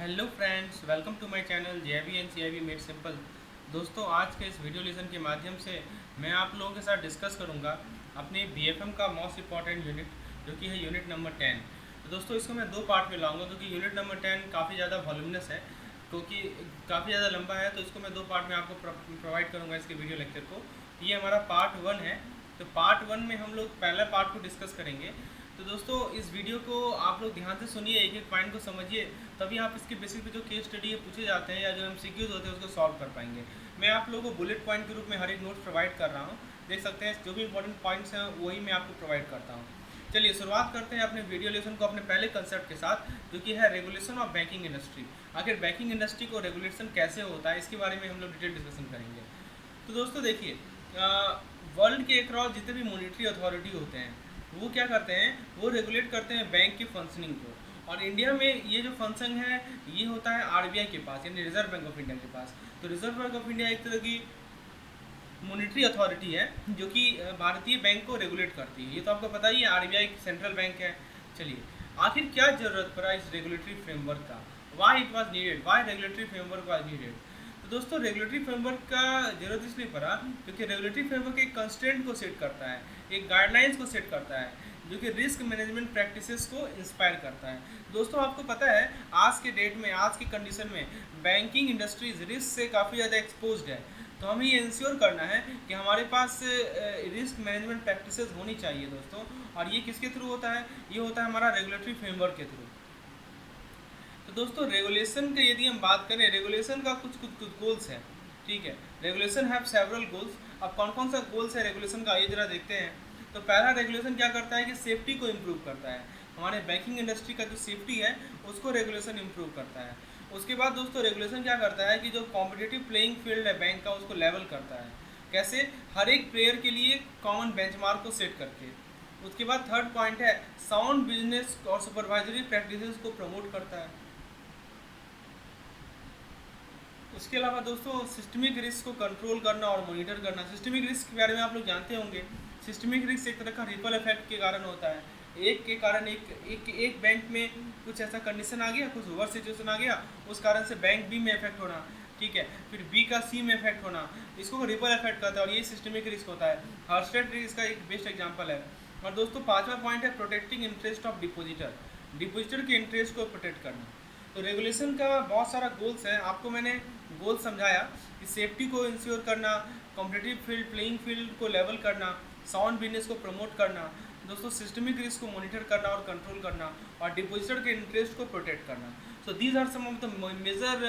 Hello friends, welcome to my channel JB and CIB made simple. दोस्तों, आज के इस वीडियो लेसन के माध्यम से मैं आप लोगों के साथ डिस्कस करूंगा अपने बीएफएम का मोस्ट इंपॉर्टेंट यूनिट जो कि है यूनिट नंबर 10। तो दोस्तों, इसको मैं दो पार्ट में लाऊंगा क्योंकि यूनिट नंबर 10 काफ़ी ज़्यादा वॉल्यूमिनस है, क्योंकि काफ़ी ज़्यादा लंबा है। तो इसको मैं दो पार्ट में आपको प्रोवाइड करूँगा इसके वीडियो लेक्चर को। ये हमारा पार्ट 1 है। तो पार्ट 1 में हम लोग पहला पार्ट को डिस्कस करेंगे। तो दोस्तों, इस वीडियो को आप लोग ध्यान से सुनिए, एक एक पॉइंट को समझिए, तभी आप इसके बेसिस पे जो केस स्टडी है पूछे जाते हैं या जो एमसीक्यूज होते हैं उसको सॉल्व कर पाएंगे। मैं आप लोगों को बुलेट पॉइंट के रूप में हर एक नोट प्रोवाइड कर रहा हूँ। देख सकते हैं जो भी इंपॉर्टेंट पॉइंट्स हैं वही मैं आपको प्रोवाइड करता हूँ। चलिए शुरुआत करते हैं अपने वीडियो लेसन को अपने पहले कंसेप्ट के साथ, जो कि है रेगुलेशन ऑफ बैंकिंग इंडस्ट्री। आखिर बैंकिंग इंडस्ट्री को रेगुलेशन कैसे होता है इसके बारे में हम लोग डिटेल डिस्कशन करेंगे। तो दोस्तों देखिए, वर्ल्ड के अक्रॉस जितने भी मॉनिटरी अथॉरिटी होते हैं वो क्या करते हैं, वो रेगुलेट करते हैं बैंक की फंक्शनिंग को। और इंडिया में ये जो फंक्शन है ये होता है आरबीआई के पास, यानी रिजर्व बैंक ऑफ इंडिया के पास। तो रिजर्व बैंक ऑफ इंडिया एक तरह की मॉनिटरी अथॉरिटी है जो कि भारतीय बैंक को रेगुलेट करती है। ये तो आपको पता ही है, आरबीआई सेंट्रल बैंक है। चलिए, आखिर क्या जरूरत पड़ा इस रेगुलेटरी फ्रेमवर्क का, why it was needed, why regulatory framework was needed. तो दोस्तों, रेगुलेटरी फ्रेमवर्क का जरूरत इसलिए पड़ा क्योंकि रेगुलेटरी फ्रेमवर्क एक कंस्ट्रेंट को सेट करता है, एक गाइडलाइंस को सेट करता है, जो कि रिस्क मैनेजमेंट प्रैक्टिसेस को इंस्पायर करता है। दोस्तों, आपको पता है आज के डेट में, आज की कंडीशन में बैंकिंग इंडस्ट्रीज रिस्क से काफ़ी ज़्यादा एक्सपोज्ड है। तो हमें ये इंश्योर करना है कि हमारे पास रिस्क मैनेजमेंट प्रैक्टिसेस होनी चाहिए दोस्तों। और ये किसके थ्रू होता है? ये होता है हमारा रेगुलेटरी फ्रेमवर्क के थ्रू। तो दोस्तों, रेगुलेशन के यदि हम बात करें, रेगुलेशन का कुछ गोल्स हैं। ठीक है, रेगुलेशन हैव सेवरल गोल्स। अब कौन कौन सा गोल्स है रेगुलेशन का, ये जरा देखते हैं। तो पहला, रेगुलेशन क्या करता है कि सेफ्टी को इम्प्रूव करता है। हमारे बैंकिंग इंडस्ट्री का जो सेफ्टी है उसको रेगुलेशन इम्प्रूव करता है। उसके बाद दोस्तों, रेगुलेशन क्या करता है कि जो कॉम्पिटिटिव प्लेइंग फील्ड है बैंक का उसको लेवल करता है। कैसे? हर एक प्लेयर के लिए कॉमन बेंचमार्क को सेट करके। उसके बाद थर्ड पॉइंट है, साउंड बिजनेस और सुपरवाइजरी प्रैक्टिसेस को प्रमोट करता है। उसके अलावा दोस्तों, सिस्टमिक रिस्क को कंट्रोल करना और मॉनिटर करना। सिस्टमिक रिस्क के बारे में आप लोग जानते होंगे। सिस्टमिक रिस्क एक तरह का रिपल इफेक्ट के कारण होता है। एक के कारण एक बैंक में कुछ ऐसा कंडीशन आ गया, कुछ ओवर सिचुएशन आ गया, उस कारण से बैंक बी में इफेक्ट होना। ठीक है, फिर बी का सी में इफेक्ट होना, इसको रिपल इफेक्ट कहता है और ये सिस्टमिक रिस्क होता है। हर्स्टेड रिस्क का एक बेस्ट एग्जाम्पल है। और दोस्तों, पांचवा पॉइंट है protecting interest of depositor. Depositor के इंटरेस्ट को प्रोटेक्ट करना। तो रेगुलेशन का बहुत सारा गोल्स है, आपको मैंने गोल समझाया कि सेफ्टी को इंश्योर करना, कॉम्पिटिटिव फील्ड प्लेइंग फील्ड को लेवल करना, साउंड बिजनेस को प्रमोट करना, दोस्तों सिस्टमिक रिस्क को मॉनिटर करना और कंट्रोल करना, और डिपोजिटर के इंटरेस्ट को प्रोटेक्ट करना। So these are some of the major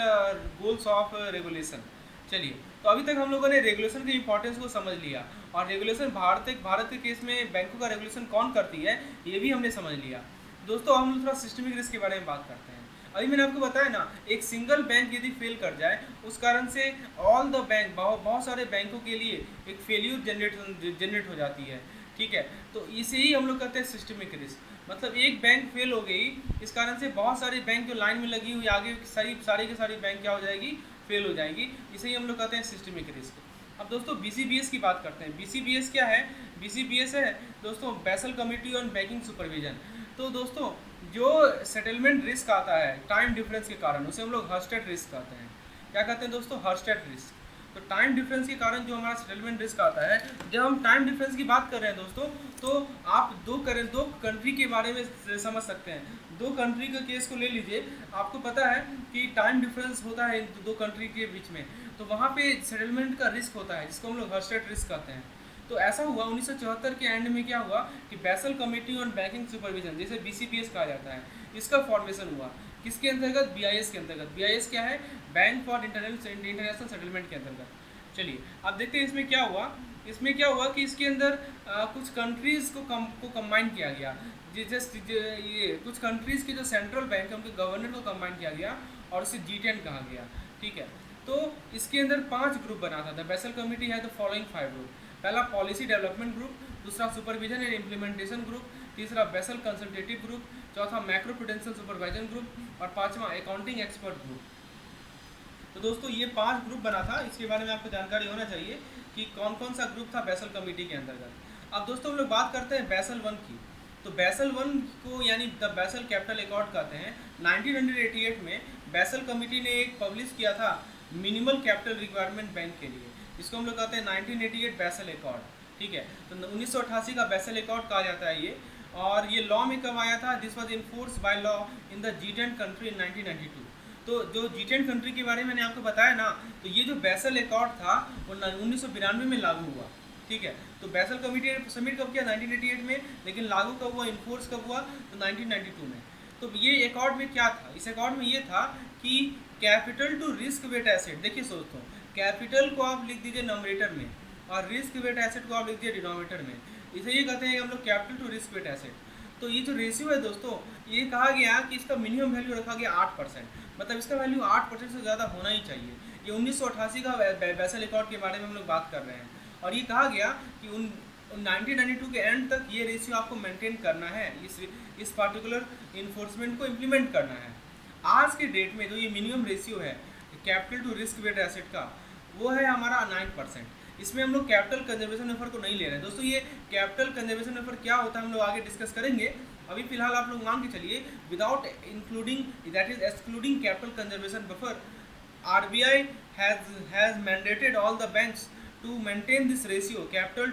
goals of regulation. चलिए, तो अभी तक हम लोगों ने रेगुलेशन की इंपॉर्टेंस को समझ लिया, और रेगुलेशन भारत के केस में बैंकों का रेगुलेशन कौन करती है ये भी हमने समझ लिया। दोस्तों, हम थोड़ा सिस्टमिक रिस्क के बारे में बात करते हैं। अभी मैंने आपको बताया ना, एक सिंगल बैंक यदि फेल कर जाए उस कारण से ऑल द बैंक, बहुत सारे बैंकों के लिए एक फेल्यूर जनरेट हो जाती है। ठीक है, तो इसे ही हम लोग कहते हैं सिस्टमिक रिस्क। मतलब एक बैंक फेल हो गई, इस कारण से बहुत सारे बैंक जो लाइन में लगी हुई आगे सारी की सारी बैंक क्या हो जाएगी, फेल हो जाएगी। इसे ही हम लोग कहते हैं सिस्टमिक रिस्क। अब दोस्तों, बीसीबीएस की बात करते हैं। बीसीबीएस क्या है? बीसीबीएस है दोस्तों Basel committee on banking supervision. तो दोस्तों, जो सेटलमेंट रिस्क आता है टाइम डिफरेंस के कारण, उसे हम लोग हर्स्टेड रिस्क कहते हैं। क्या कहते हैं दोस्तों? हर्स्टेड रिस्क। तो टाइम डिफरेंस के कारण जो हमारा सेटलमेंट रिस्क आता है, जब हम टाइम डिफरेंस की बात कर रहे हैं दोस्तों, तो आप दो कंट्री के बारे में समझ सकते हैं। दो कंट्री के केस को ले लीजिए, आपको पता है कि टाइम डिफरेंस होता है दो कंट्री के बीच में, तो वहाँ पे सेटलमेंट का रिस्क होता है जिसको हम लोग हर्स्टेड रिस्क कहते हैं। तो ऐसा हुआ 1974 के एंड में, क्या हुआ कि basal committee on banking supervision, जैसे बीसीबीएस कहा जाता है, इसका फॉर्मेशन हुआ। किसके अंतर्गत? बीआईएस के अंतर्गत। बीआईएस क्या है? बैंक फॉर इंटरनेशनल सेटलमेंट के अंतर्गत। चलिए, अब देखते हैं इसमें क्या हुआ। इसमें क्या हुआ कि इसके अंदर कुछ कंट्रीज़ को कंबाइन किया गया। जैसे ये कुछ कंट्रीज़ के जो सेंट्रल बैंक है उनके गवर्नर को कंबाइन किया गया और इसे G10 कहा गया। ठीक है, तो इसके अंदर 5 ग्रुप बना था। बेसल कमेटी है द फॉलोइंग 5 ग्रुप। पहला पॉलिसी डेवलपमेंट ग्रुप, दूसरा सुपरविजन एंड इम्प्लीमेंटेशन ग्रुप, तीसरा बेसल कंसल्टेटिव ग्रुप, चौथा मैक्रो प्रूडेंशियल सुपरवाइजन ग्रुप, और पांचवा अकाउंटिंग एक्सपर्ट ग्रुप। तो दोस्तों, ये 5 ग्रुप बना था। इसके बारे में आपको जानकारी होना चाहिए कि कौन कौन सा ग्रुप था बेसल कमेटी के अंतर्गत। अब दोस्तों, हम लोग बात करते हैं बेसल 1 की। तो बैसल वन को यानी द बैसल कैपिटल अकॉर्ड कहते हैं। 1988 में बैसल कमिटी ने एक पब्लिश किया था मिनिमल कैपिटल रिक्वायरमेंट बैंक के लिए, जिसको हम लोग कहते हैं 1988 बैसल अकॉर्ड, ठीक है। तो 1988 का बैसल अकॉर्ड कहा जाता है ये, और ये लॉ में कब आया था? This was enforce by law in the G10 country in 1992। तो जो G10 कंट्री के बारे में मैंने आपको बताया ना, तो ये जो बैसल अकॉर्ड था वो 1992 में लागू हुआ, ठीक है। तो बैसल कमिटी ने सबमिट कब किया? 1988 में, लेकिन लागू कब हुआ, इन्फोर्स कब हुआ? तो 1992 में। तो ये अकॉर्ड में क्या था? इस अकॉर्ड में ये था कि capital to risk weight asset, देखिए दोस्तों, कैपिटल को आप लिख दीजिए नॉमिनेटर में और रिस्क वेट एसेट को आप लिख दीजिए डिनोमिनेटर में। इसे ये कहते हैं कि हम लोग capital to risk weight asset. तो ये जो रेशियो है दोस्तों, ये कहा गया कि इसका मिनिमम वैल्यू रखा गया 8%, मतलब इसका वैल्यू 8% से ज़्यादा होना ही चाहिए। ये 1988 का बैसल अकॉर्ड के बारे में हम लोग बात कर रहे हैं, और ये कहा गया कि 1992 के एंड तक ये रेशियो आपको मेंटेन करना है, इस पार्टिकुलर इन्फोर्समेंट को इम्प्लीमेंट करना है। आज के डेट में जो ये मिनिमम रेशियो है capital to risk weight asset का, वो है हमारा 9%। इसमें हम लोग कैपिटल कंजर्वेशन मेथड को नहीं ले रहे हैं दोस्तों। ये कैपिटल कंजर्वेशन मेथड क्या होता है हम लोग आगे डिस्कस करेंगे। अभी फिलहाल आप लोग मान के चलिए, without including, that is excluding capital conservation buffer, RBI has mandated all the banks to maintain this ratio, capital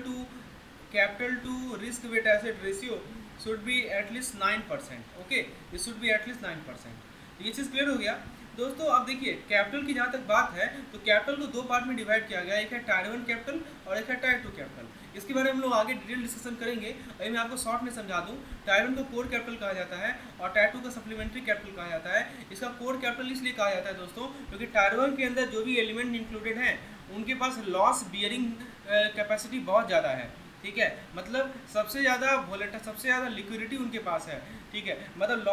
to risk weight asset ratio should be at least 9%, okay, it should be at least 9%। ये चीज़ clear हो गया दोस्तों। अब देखिए capital की जहाँ तक बात है, तो कैपिटल को दो पार्ट में डिवाइड किया गया, एक है टायर 1 कैपिटल और एक है टायर 2 कैपिटल। इसके बारे में हम लोग आगे डिटेल डिस्कशन करेंगे। अभी मैं आपको शॉर्ट में समझा दूं, टायर 1 को कोर कैपिटल कहा जाता है और टायर 2 को सप्लीमेंट्री कैपिटल कहा जाता है। इसका कोर कैपिटल इसलिए कहा जाता है दोस्तों क्योंकि टायर 1 के अंदर जो भी एलिमेंट इंक्लूडेड हैं उनके पास लॉस बियरिंग कैपेसिटी बहुत ज़्यादा है, ठीक है। मतलब सबसे ज़्यादा वोलेटाइल, सबसे ज़्यादा लिक्विडिटी उनके पास है, ठीक है। मतलब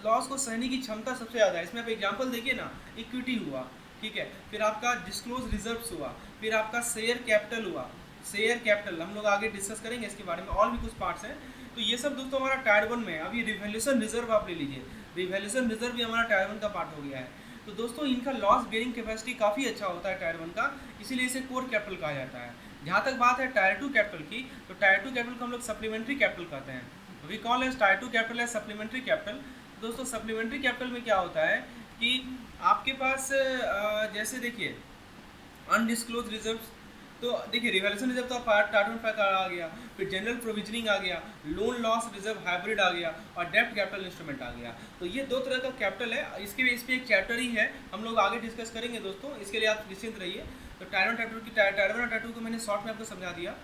लॉस को सहने की क्षमता सबसे ज़्यादा है। इसमें आप एग्जांपल देखिए ना, इक्विटी हुआ, ठीक है, फिर आपका डिस्क्लोज रिजर्व्स हुआ, फिर आपका शेयर कैपिटल हुआ। शेयर कैपिटल हम लोग आगे डिस्कस करेंगे इसके बारे में, और भी कुछ पार्ट्स हैं। तो ये सब दोस्तों हमारा टायर 1 में है। अब ये रिवैल्यूएशन रिजर्व आप ले लीजिए, रिवैल्यूएशन रिजर्व भी हमारा टायर 1 का पार्ट हो गया है। तो दोस्तों इनका लॉस बियरिंग कैपेसिटी काफ़ी अच्छा होता है टायर 1 का, इसीलिए इसे कोर कैपिटल कहा जाता है। जहाँ तक बात है टायर 2 कैपिटल की, तो टायर 2 कैपिटल को हम लोग सप्लीमेंट्री कैपिटल कहते हैं। We call as tier 2 capital as supplementary capital. दोस्तों सप्लीमेंट्री कैपिटल में क्या होता है कि आपके पास जैसे देखिए अनडिस्क्लोज रिजर्व्स, तो देखिए रिवैल्यूएशन रिजर्व तो टायर 1 का आ गया, फिर जनरल प्रोविजनिंग आ गया, लोन लॉस रिजर्व हाइब्रिड आ गया और डेब्ट कैपिटल इंस्ट्रूमेंट आ गया। तो ये दो तरह का कैपिटल है। इसके इस पर एक चैप्टर ही है, हम लोग आगे डिस्कस करेंगे दोस्तों, इसके लिए आप निश्चिंत रहिए। तो टायर 1 और टायर 2 को मैंने शॉर्ट में आपको समझा दिया,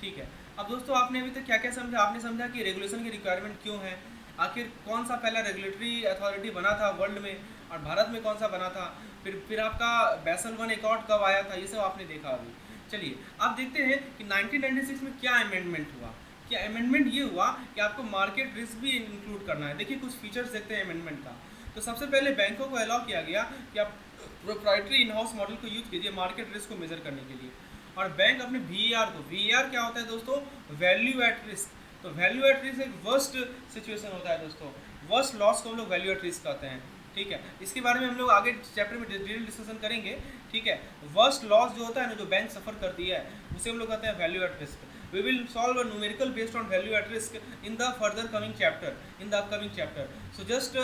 ठीक है। अब दोस्तों आपने अभी तक क्या क्या समझा? आपने समझा कि रेगुलेशन की रिक्वायरमेंट क्यों है, आखिर कौन सा पहला रेगुलेटरी अथॉरिटी बना था वर्ल्ड में और भारत में कौन सा बना था, फिर आपका बैसल 1 अकॉर्ड कब आया था, ये सब आपने देखा अभी। चलिए अब देखते हैं कि 1996 में क्या अमेंडमेंट हुआ। क्या अमेंडमेंट ये हुआ कि आपको मार्केट रिस्क भी इंक्लूड करना है। देखिए कुछ फीचर्स देखते हैं अमेंडमेंट का। तो सबसे पहले बैंकों को अलाउ किया गया कि आप प्रोप्राइटरी इन हाउस मॉडल को यूज कीजिए मार्केट रिस्क को मेजर करने के लिए, और बैंक अपने VAR को, VAR क्या होता है दोस्तों? Value at risk. तो वैल्यू एट रिस्क एक वर्स्ट सिचुएशन होता है दोस्तों, वर्स्ट लॉस को हम लोग वैल्यू एट रिस्क कहते हैं, ठीक है। इसके बारे में हम लोग आगे चैप्टर में डिटेल डिस्कशन करेंगे, ठीक है। वर्स्ट लॉस जो होता है ना, जो बैंक सफर करती है, उसे हम लोग कहते हैं value at risk. We will solve a numerical based on value at risk in the further coming chapter, in the upcoming chapter. So just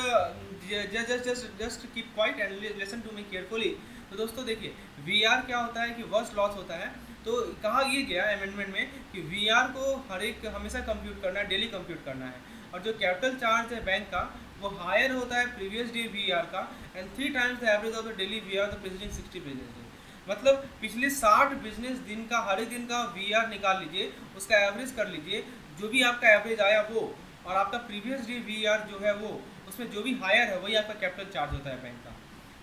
keep quiet and listen to me carefully. तो दोस्तों देखिए VR क्या होता है कि worst loss होता है। तो कहा ये गया अमेंडमेंट में कि VR को हर एक हमेशा कंप्यूट करना है, डेली कंप्यूट करना है, और जो कैपिटल चार्ज है बैंक का वो हायर होता है प्रीवियस डे VR का and 3 times the average of the daily VR the preceding 60 business day. मतलब पिछले 60 बिजनेस दिन का हर एक दिन का VR निकाल लीजिए, उसका एवरेज कर लीजिए, जो भी आपका एवरेज आया वो, और आपका प्रीवियस डे VR जो है वो, उसमें जो भी हायर है वही आपका कैपिटल चार्ज होता है बैंक का।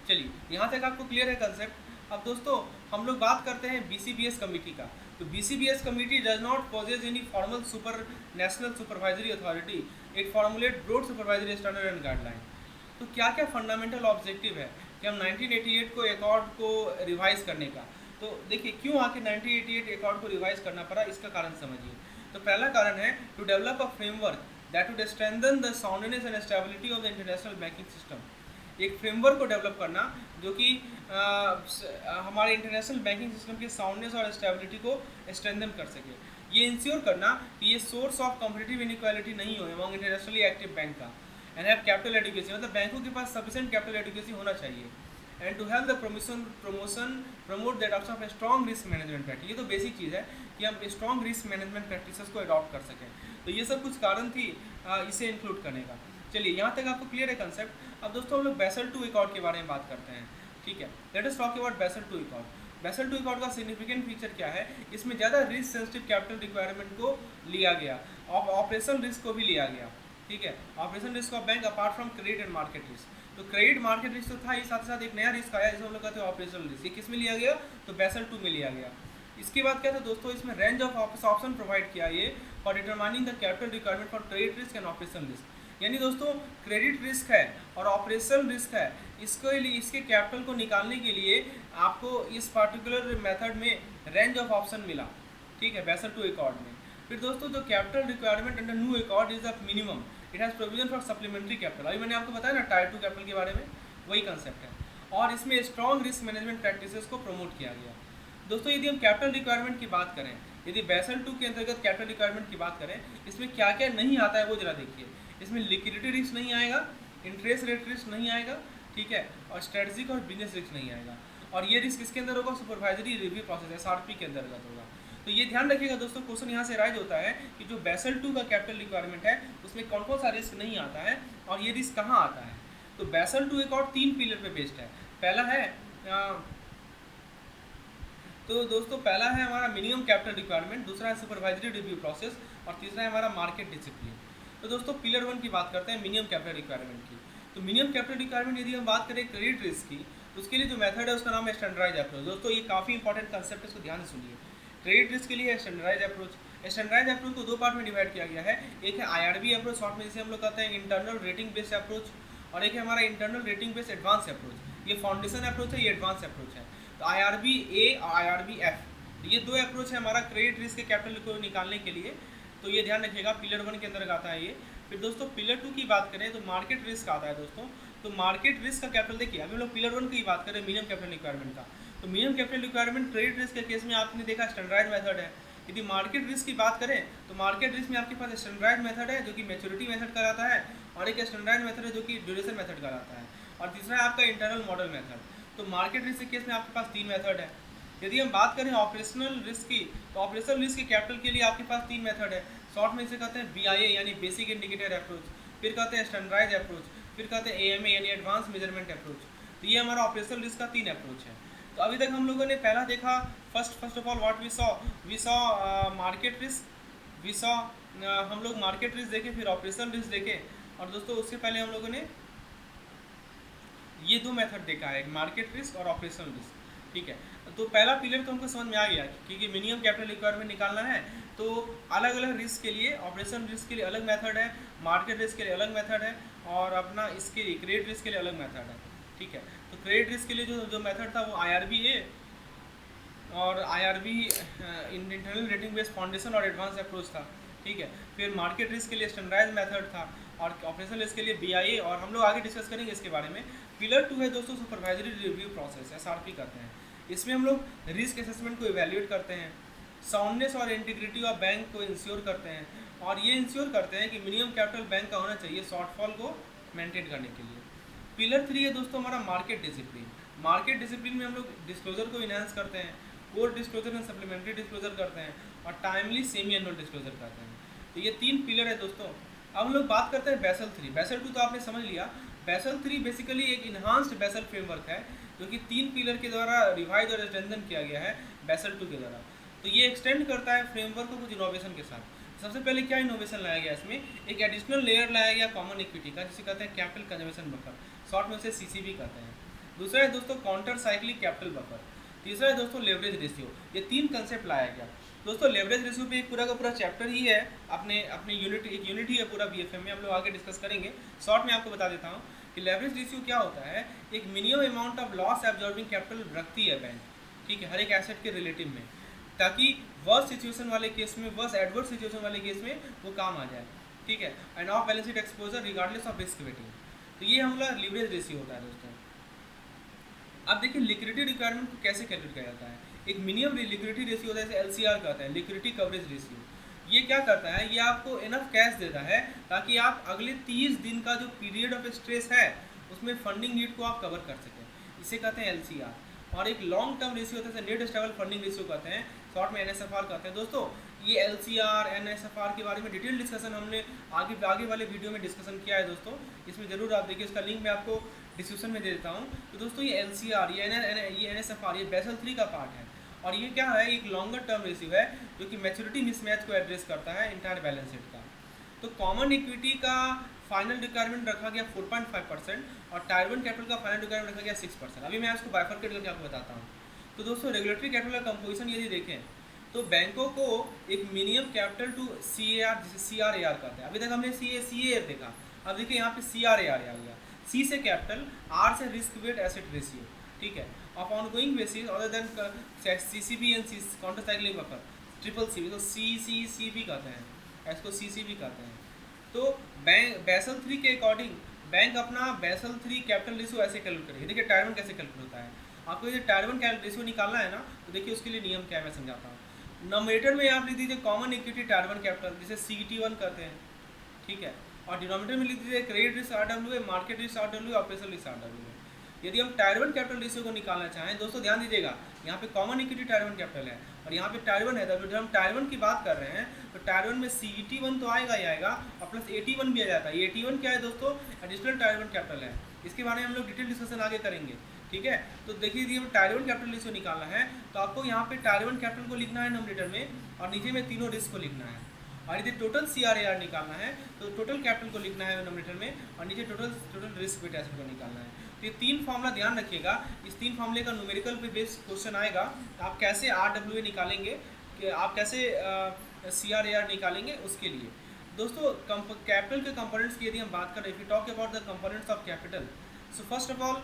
चलिए यहाँ तक आपको क्लियर है कंसेप्ट। अब दोस्तों हम लोग बात करते हैं BCBS कमेटी का। तो BCBS committee does not possess any formal super national supervisory authority, it formulate broad supervisory standard and guideline. तो क्या क्या फंडामेंटल ऑब्जेक्टिव है कि हम 1988 को अकॉर्ड को रिवाइज करने का। तो देखिए क्यों आके 1988 अकॉर्ड को रिवाइज करना पड़ा, इसका कारण समझिए। तो पहला कारण है to develop a framework that would strengthen the soundness and stability of the international banking system. एक फ्रेमवर्क को डेवलप करना जो कि हमारे इंटरनेशनल बैंकिंग सिस्टम के साउंडनेस और स्टेबिलिटी को स्ट्रेंथन कर सके। ये इंश्योर करना कि ये सोर्स ऑफ कॉम्पिटिटिव इनइक्वालिटी नहीं हो अमंग इंटरनेशनली एक्टिव बैंक का, एंड हैव कैपिटल एडुकेसी, मतलब बैंकों के पास सफिशिएंट कैपिटल एडुकेसी होना चाहिए, and to help the promote the adoption of strong risk management practice. ये तो बेसिक चीज़ है कि हम स्ट्रॉन्ग रिस्क मैनेजमेंट प्रैक्टिसेस को अडॉप्ट कर सकें। तो ये सब कुछ कारण थी इसे इंक्लूड करने का। चलिए यहाँ तक आपको क्लियर है कंसेप्ट। अब दोस्तों हम लोग बेसल II एकॉर्ड के बारे में बात करते हैं, ठीक है। Let us talk about Basel II accord. Basel II accord का सिग्निफिकेंट फीचर क्या है, इसमें ज़्यादा रिस्क सेंसिटिव कैपिटल रिक्वायरमेंट को लिया गया और ऑपरेशन रिस्क को भी लिया गया, ठीक है। Operation risk of bank apart from credit and market risk. तो क्रेडिट मार्केट रिस्क तो था ही, साथ साथ एक नया रिस्क आया जिसे हम लोग कहते हैं ऑपरेशनल रिस्क। ये किस में लिया गया, तो बेसल II में लिया गया। इसके बाद क्या था दोस्तों, इसमें रेंज ऑफ ऑप्शन प्रोवाइड किया ये for determining the capital requirement for credit risk and operational risk. यानी दोस्तों क्रेडिट रिस्क है और ऑपरेशनल रिस्क है, इसके लिए इसके कैपिटल को निकालने के लिए आपको इस पार्टिकुलर मेथड में रेंज ऑफ ऑप्शन मिला, ठीक है, बेसल II एकॉर्ड में। फिर दोस्तों जो capital requirement under new accord is the minimum, it has provision for supplementary capital. अभी मैंने आपको बताया ना टायर 2 कैपिटल के बारे में, वही कंसेप्ट है। और इसमें स्ट्रॉन्ग रिस्क मैनेजमेंट प्रैक्टिसेस को प्रमोट किया गया। दोस्तों यदि हम कैपिटल रिक्वायरमेंट की बात करें, यदि बेसल II के अंतर्गत कैपिटल रिक्वायरमेंट की बात करें, इसमें क्या क्या नहीं आता है वो जरा देखिए। इसमें लिक्विडिटी रिस्क नहीं आएगा, इंटरेस्ट रेट रिस्क नहीं आएगा, ठीक है, और स्ट्रेटजिक और बिजनेस रिस्क नहीं आएगा। और ये रिस्क किसके अंदर होगा, सुपरवाइजरी रिव्यू प्रोसेस SRP के अंतर्गत होगा। तो ये ध्यान रखिएगा दोस्तों, क्वेश्चन यहाँ से राइज होता है कि जो बेसल II का कैपिटल रिक्वायरमेंट है उसमें कौन कौन सा रिस्क नहीं आता है और ये रिस्क कहाँ आता है। तो बेसल II एकॉर्ड 3 पिलर पे बेस्ड है। पहला है तो दोस्तों पहला है हमारा मिनिमम कैपिटल रिक्वायरमेंट, दूसरा है सुपरवाइजरी रिव्यू प्रोसेस और तीसरा है हमारा मार्केट डिसिप्लिन। तो दोस्तों पिलर 1 की बात करते हैं, मिनिमम कैपिटल रिक्वायरमेंट की। तो मिनिमम कैपिटल रिक्वायरमेंट यदि हम बात करें क्रेडिट रिस्क की, तो उसके लिए जो मेथड है उसका नाम है स्टैंडर्डाइज अप्रोच। दोस्तों ये काफ़ी इंपॉर्टेंट कंसेप्ट है, इसको ध्यान से सुनिए। क्रेडिट रिस्क के लिए स्टैंडर्डाइज अप्रोच। स्टैंडर्डाइज अप्रोच को 2 पार्ट में डिवाइड किया गया है। एक है IRB अप्रोच, शॉर्ट में जिसे हम लोग कहते हैं इंटरनल रेटिंग बेस्ड अप्रोच, और एक है हमारा internal rating based advance approach. ये फाउंडेशन अप्रोच है, ये एडवांस अप्रोच है। तो IRB A और IRB F, ये 2 अप्रोच है हमारा क्रेडिट रिस्क के कैपिटल को निकालने के लिए। तो ये ध्यान रखिएगा, पिलर 1 के अंदर आता है ये। फिर दोस्तों पिलर 2 की बात करें तो मार्केट रिस्क आता है दोस्तों। तो मार्केट रिस्क का कैपिटल देखिए, अभी हम लोग पिलर 1 की बात करें मिनिमम कैपिटल रिक्वायरमेंट का। तो minimum capital requirement credit risk के केस में आपने देखा स्टैंडर्डाइज मेथड है। यदि मार्केट रिस्क की बात करें तो मार्केट रिस्क में आपके पास स्टैंडर्डाइज मेथड है जो कि मैच्योरिटी मेथड कहलाता है, और एक स्टैंडर्डाइज मेथड है जो कि ड्यूरेशन मेथड कहलाता है, और तीसरा है आपका इंटरनल मॉडल मेथड। तो मार्केट रिस्क के केस में आपके पास 3 मेथड है। यदि हम बात करें ऑपरेशनल रिस्क की, तो ऑपरेशनल रिस्क के कैपिटल के लिए आपके पास 3 मेथड है। शॉर्ट में इसे कहते हैं BIA यानी बेसिक इंडिकेटर अप्रोच, फिर कहते हैं स्टैंडर्डाइज अप्रोच, फिर कहते हैं AMA यानी एडवांस मेजरमेंट अप्रोच। तो ये हमारा ऑपरेशनल रिस्क का 3 अप्रोच है। तो अभी तक हम लोगों ने पहला देखा, first of all what we saw market risk, we saw हम लोग मार्केट रिस्क देखे, फिर ऑपरेशनल रिस्क देखे, और दोस्तों उससे पहले हम लोगों ने ये 2 मेथड देखा है, मार्केट रिस्क और ऑपरेशनल रिस्क, ठीक है। तो पहला पिलर तो हमको समझ में आ गया, क्योंकि मिनिमम कैपिटल रिक्वायरमेंट निकालना है तो अलग अलग रिस्क के लिए, ऑपरेशन रिस्क के लिए अलग मेथड है, मार्केट रिस्क के लिए अलग मेथड है, और अपना इसके लिए क्रेडिट रिस्क के लिए अलग मेथड है, ठीक है। तो क्रेडिट रिस्क के लिए जो मेथड था वो IRB A और IRB internal rating based foundation और एडवांस अप्रोच था, ठीक है। फिर मार्केट रिस्क के लिए स्टैंडर्डाइज मेथड था, और ऑपरेशनल रिस्क के लिए BIA, और हम लोग आगे डिस्कस करेंगे इसके बारे में। पिलर 2 है दोस्तों सुपरवाइजरी रिव्यू प्रोसेस, SRP करते हैं। इसमें हम लोग रिस्क असेसमेंट को इवैल्यूएट करते हैं, साउंडनेस और इंटीग्रिटी ऑफ बैंक को इंश्योर करते हैं, और ये इंश्योर करते हैं कि मिनिमम कैपिटल बैंक का होना चाहिए शॉर्टफॉल को मेंटेन करने के लिए। पिलर 3 है दोस्तों हमारा मार्केट डिसिप्लिन। मार्केट डिसिप्लिन में हम लोग डिस्क्लोजर को इनहेंस करते हैं, core disclosure and supplementary disclosure करते हैं, और टाइमली सेमी एनुअल डिस्क्लोजर करते हैं। तो ये 3 पिलर है दोस्तों। अब हम लोग बात करते हैं बेसल 3। बेसल 2 तो आपने समझ लिया। बेसल 3 बेसिकली एक इन्हांस्ड बेसल फ्रेमवर्क है जो कि 3 पिलर के द्वारा रिवाइज और स्ट्रेंथन किया गया है बेसल 2 के द्वारा। तो ये एक्सटेंड करता है फ्रेमवर्क को कुछ इनोवेशन के साथ। सबसे पहले क्या इनोवेशन लाया गया इसमें, एक एडिशनल लेयर लाया गया कॉमन इक्विटी का, जिसे कहते हैं कैपिटल कंजर्वेशन बफर, शॉर्ट में उसे CCB कहते हैं। दूसरा है दोस्तों काउंटर साइक्लिक कैपिटल बफर। तीसरा है दोस्तों लेवरेज रेशियो। ये 3 कंसेप्ट लाया गया दोस्तों। लेवरेज रेशियो पे एक पूरा का पूरा चैप्टर ही है, अपने यूनिट, एक यूनिट ही है पूरा BFM में, हम लोग आगे डिस्कस करेंगे। शॉर्ट में आपको बता देता हूँ कि लेवरेज रेशियो क्या होता है। एक minimum amount of loss absorbing capital रखती है बैंक, ठीक है, हर एक एसेट के रिलेटिव में, ताकि वर्स्ट सिचुएशन वाले केस में, वर्स्ट एडवर्स सिचुएशन वाले केस में वो काम आ जाए, ठीक है, end of balance sheet exposure regardless of risk waiting. तो ये हमारा लीवरेज रेशियो होता है दोस्तों। अब देखिए लिक्विडिटी रिक्वायरमेंट को कैसे कैलकुलेट किया जाता है। एक मिनिमम लिक्विडिटी रेशियो होता है, जैसे LCR कहते हैं, लिक्विडिटी कवरेज रेशियो। ये क्या करता है, ये आपको इनफ कैश देता है ताकि आप अगले 30 दिन का जो पीरियड ऑफ स्ट्रेस है उसमें फंडिंग नीड को आप कवर कर सकें, इसे कहते हैं LCR। और एक लॉन्ग टर्म रेशियो होता है, नेट स्टेबल फंडिंग रेशियो कहते हैं, शॉर्ट में NSFR कहते हैं। दोस्तों ये LCR NSFR के बारे में डिटेल डिस्कशन हमने आगे वाले वीडियो में डिस्कशन किया है दोस्तों, इसमें ज़रूर आप देखिए, इसका लिंक मैं आपको डिस्क्रिप्शन में दे देता हूँ। तो दोस्तों ये LCR, ये NSFR, ये बेसल 3 का पार्ट है, और ये क्या है, एक लॉन्गर टर्म रेशियो है जो कि मैच्योरिटी मिसमैच को एड्रेस करता है इंटायर बैलेंस शीट का। तो कॉमन इक्विटी का फाइनल रिक्वायरमेंट रखा गया 4.5% और टायर 1 कैपिटल का फाइनल रिक्वायरमेंट रखा गया 6%। अभी मैं इसको बाइफरकेट करके आपको बताता हूँ। तो दोस्तों रेगुलेटरी कैपिटल का कंपोजिशन यदि देखें तो बैंकों को एक मिनिमम कैपिटल टू CAR, जिसे CRAR कहते हैं, अभी तक हमने CAR देखा, अब देखिए यहाँ पे CRAR आ गया। C से कैपिटल, R से रिस्क वेट एसेट रेशियो, ठीक है, of ongoing basis other than CCB and counter cycling buffer, CCC, तो CCCB कहते हैं, इसको CCB कहते हैं। तो बैंक बेसल 3 के अकॉर्डिंग बैंक अपना बेसल 3 कैपिटल रेशियो ऐसे कैलकुलेट करेगी। देखिए टायर 1 कैसे कैलकुलेट होता है, आपको यदि टायर 1 रेशियो निकालना है ना, तो देखिए उसके लिए नियम क्या है मैं समझाता हूँ। नोमिनेटर में आप लिख दीजिए कॉमन इक्विटी टायर 1 कैपिटल, जिसे CET1 कहते हैं, ठीक है, और डिनोमिनेटर में लिख दीजिए credit risk RWA, market risk RWA, operational risk RWA। यदि हम टायर 1 कैपिटल रेशियो को निकालना चाहें, दोस्तों ध्यान दीजिएगा, यहाँ पे कॉमन इक्विटी टायर 1 कैपिटल है और यहाँ पे टायर 1 है, जब हम टायर 1 की बात कर रहे हैं तो टायर 1 में CET1 तो आएगा ही आएगा और प्लस AT1 भी आ जाता है। AT1 क्या है दोस्तों, एडिशनल टायर 1 कैपिटल है, इसके बारे में हम लोग डिटेल डिस्कशन आगे करेंगे, ठीक है। तो देखिए यदि हम टायर 1 कैपिटल रेशियो निकालना है तो आपको यहाँ पे टायर 1 कैपिटल को लिखना है नोमिनेटर में और नीचे में तीनों रिस्क को लिखना है, और यदि टोटल CRAR निकालना है तो टोटल कैपिटल को लिखना है नोमिनेटर में और नीचे टोटल रिस्क वेट एसेट को निकालना है। तो ये 3 फार्मूला ध्यान रखिएगा, इस 3 फार्मूले का न्यूमेरिकल पे बेस्ड क्वेश्चन आएगा, तो आप कैसे RWA निकालेंगे, कि आप कैसे CRAR निकालेंगे उसके लिए। दोस्तों कैपिटल के कंपोनेंट्स की यदि हम बात करें, if you talk about the components of capital, so first of all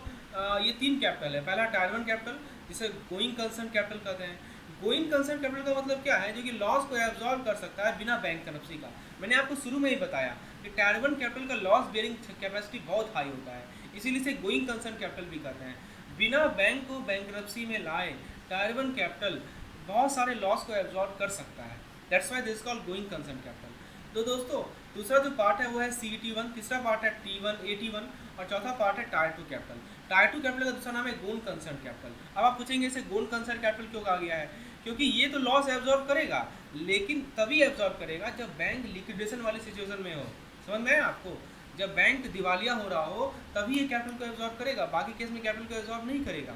ये 3 कैपिटल है। पहला टायर 1 कैपिटल, जिसे गोइंग कंसर्न कैपिटल कहते हैं। गोइंग कंसर्न कैपिटल का मतलब क्या है, जो कि लॉस को एब्जॉर्ब कर सकता है बिना बैंक करप्सी का। मैंने आपको शुरू में ही बताया कि टायर 1 कैपिटल का लॉस बेयरिंग कैपेसिटी बहुत हाई होता है, इसीलिए इसे गोइंग कंसर्न कैपिटल भी कहते हैं। बिना बैंक को बैंकरप्सी में लाए टायर 1 कैपिटल बहुत सारे लॉस को एब्जॉर्ब कर सकता है, that's why this called going concern capital. तो दोस्तों दूसरा जो पार्ट है वो है CET1, तीसरा पार्ट है T1 AT1 और चौथा पार्ट है टायर 2 कैपिटल। टायर 2 कैपिटल का दूसरा नाम है गोइंग कंसर्न कैपिटल। अब आप पूछेंगे इसे गोइंग कंसर्न कैपिटल क्यों कहा गया है, क्योंकि ये तो लॉस एब्जॉर्ब करेगा, लेकिन तभी एब्जॉर्ब करेगा जब बैंक लिक्विडेशन वाली सिचुएशन में हो। समझ में है आपको, जब बैंक दिवालिया हो रहा हो तभी ये कैपिटल को एब्जॉर्ब करेगा, बाकी केस में कैपिटल को एब्जॉर्ब नहीं करेगा,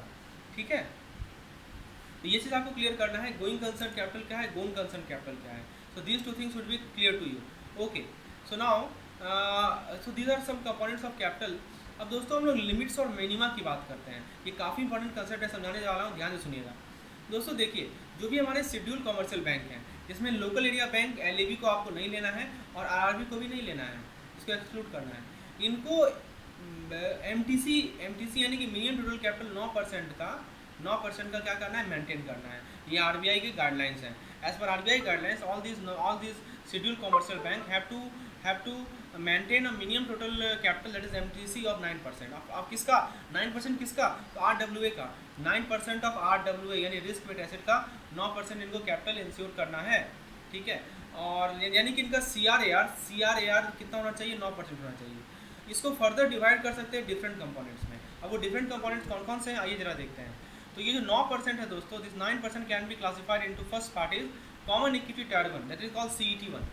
ठीक है। तो ये चीज़ आपको क्लियर करना है, गोइंग कंसर्न कैपिटल क्या है, गोइंग कंसर्न कैपिटल क्या है। So these 2 things should be clear to you, okay. So now so these are some components of capital. अब दोस्तों हम लोग लिमिट्स और मिनिमा की बात करते हैं, ये काफ़ी इंपॉर्टेंट कंसेप्ट है, समझाने वाला हूँ, ध्यान से सुनिएगा। दोस्तों देखिए, जो भी हमारे शेड्यूल कमर्शियल बैंक हैं, जिसमें लोकल एरिया बैंक LAB को आपको नहीं लेना है और RRB को भी नहीं लेना है, इसको एक्सक्लूड करना है, इनको MTC यानी कि मिनिमम टोटल कैपिटल 9% का क्या करना है, मेंटेन करना है। ये RBI के गाइडलाइंस हैं। As per RBI guidelines all this schedule commercial bank have to maintain a minimum total capital that is MTC of 9%। आप किसका 9% किसका, तो RWA का 9% ऑफ RWA यानी रिस्क वेट एसेट का 9% इनको कैपिटल इंश्योर करना है, ठीक है। और यानी कि इनका CRAR कितना होना चाहिए, 9% होना चाहिए। इसको फर्दर डिवाइड कर सकते हैं डिफरेंट कंपोनेंट्स में। अब वो डिफरेंट कंपोनेंट्स कौन कौन से हैं आइए जरा देखते हैं। तो ये जो 9% है दोस्तों, this 9% can be classified into first part is common equity tyre 1 that is called CET1।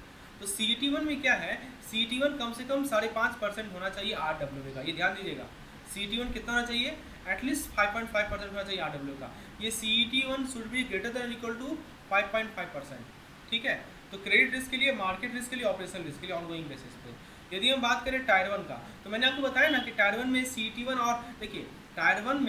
तो CET1 में क्या है, CET1 कम से कम 5.5% होना चाहिए RWA का, ये ध्यान दीजिएगा। CET1 कितना होना चाहिए, एटलीस्ट 5.5% होना चाहिए RWA का। ये CET1 should be greater than equal to 5.5%, ठीक है। तो क्रेडिट रिस्क के लिए, मार्केट रिस्क के लिए, ऑपरेशनल रिस्क के लिए ऑनगोइंग बेसिस पे। यदि हम बात करें टायर 1 का, तो मैंने आपको बताया ना कि टायर 1 में CET1 और देखिए टायर 1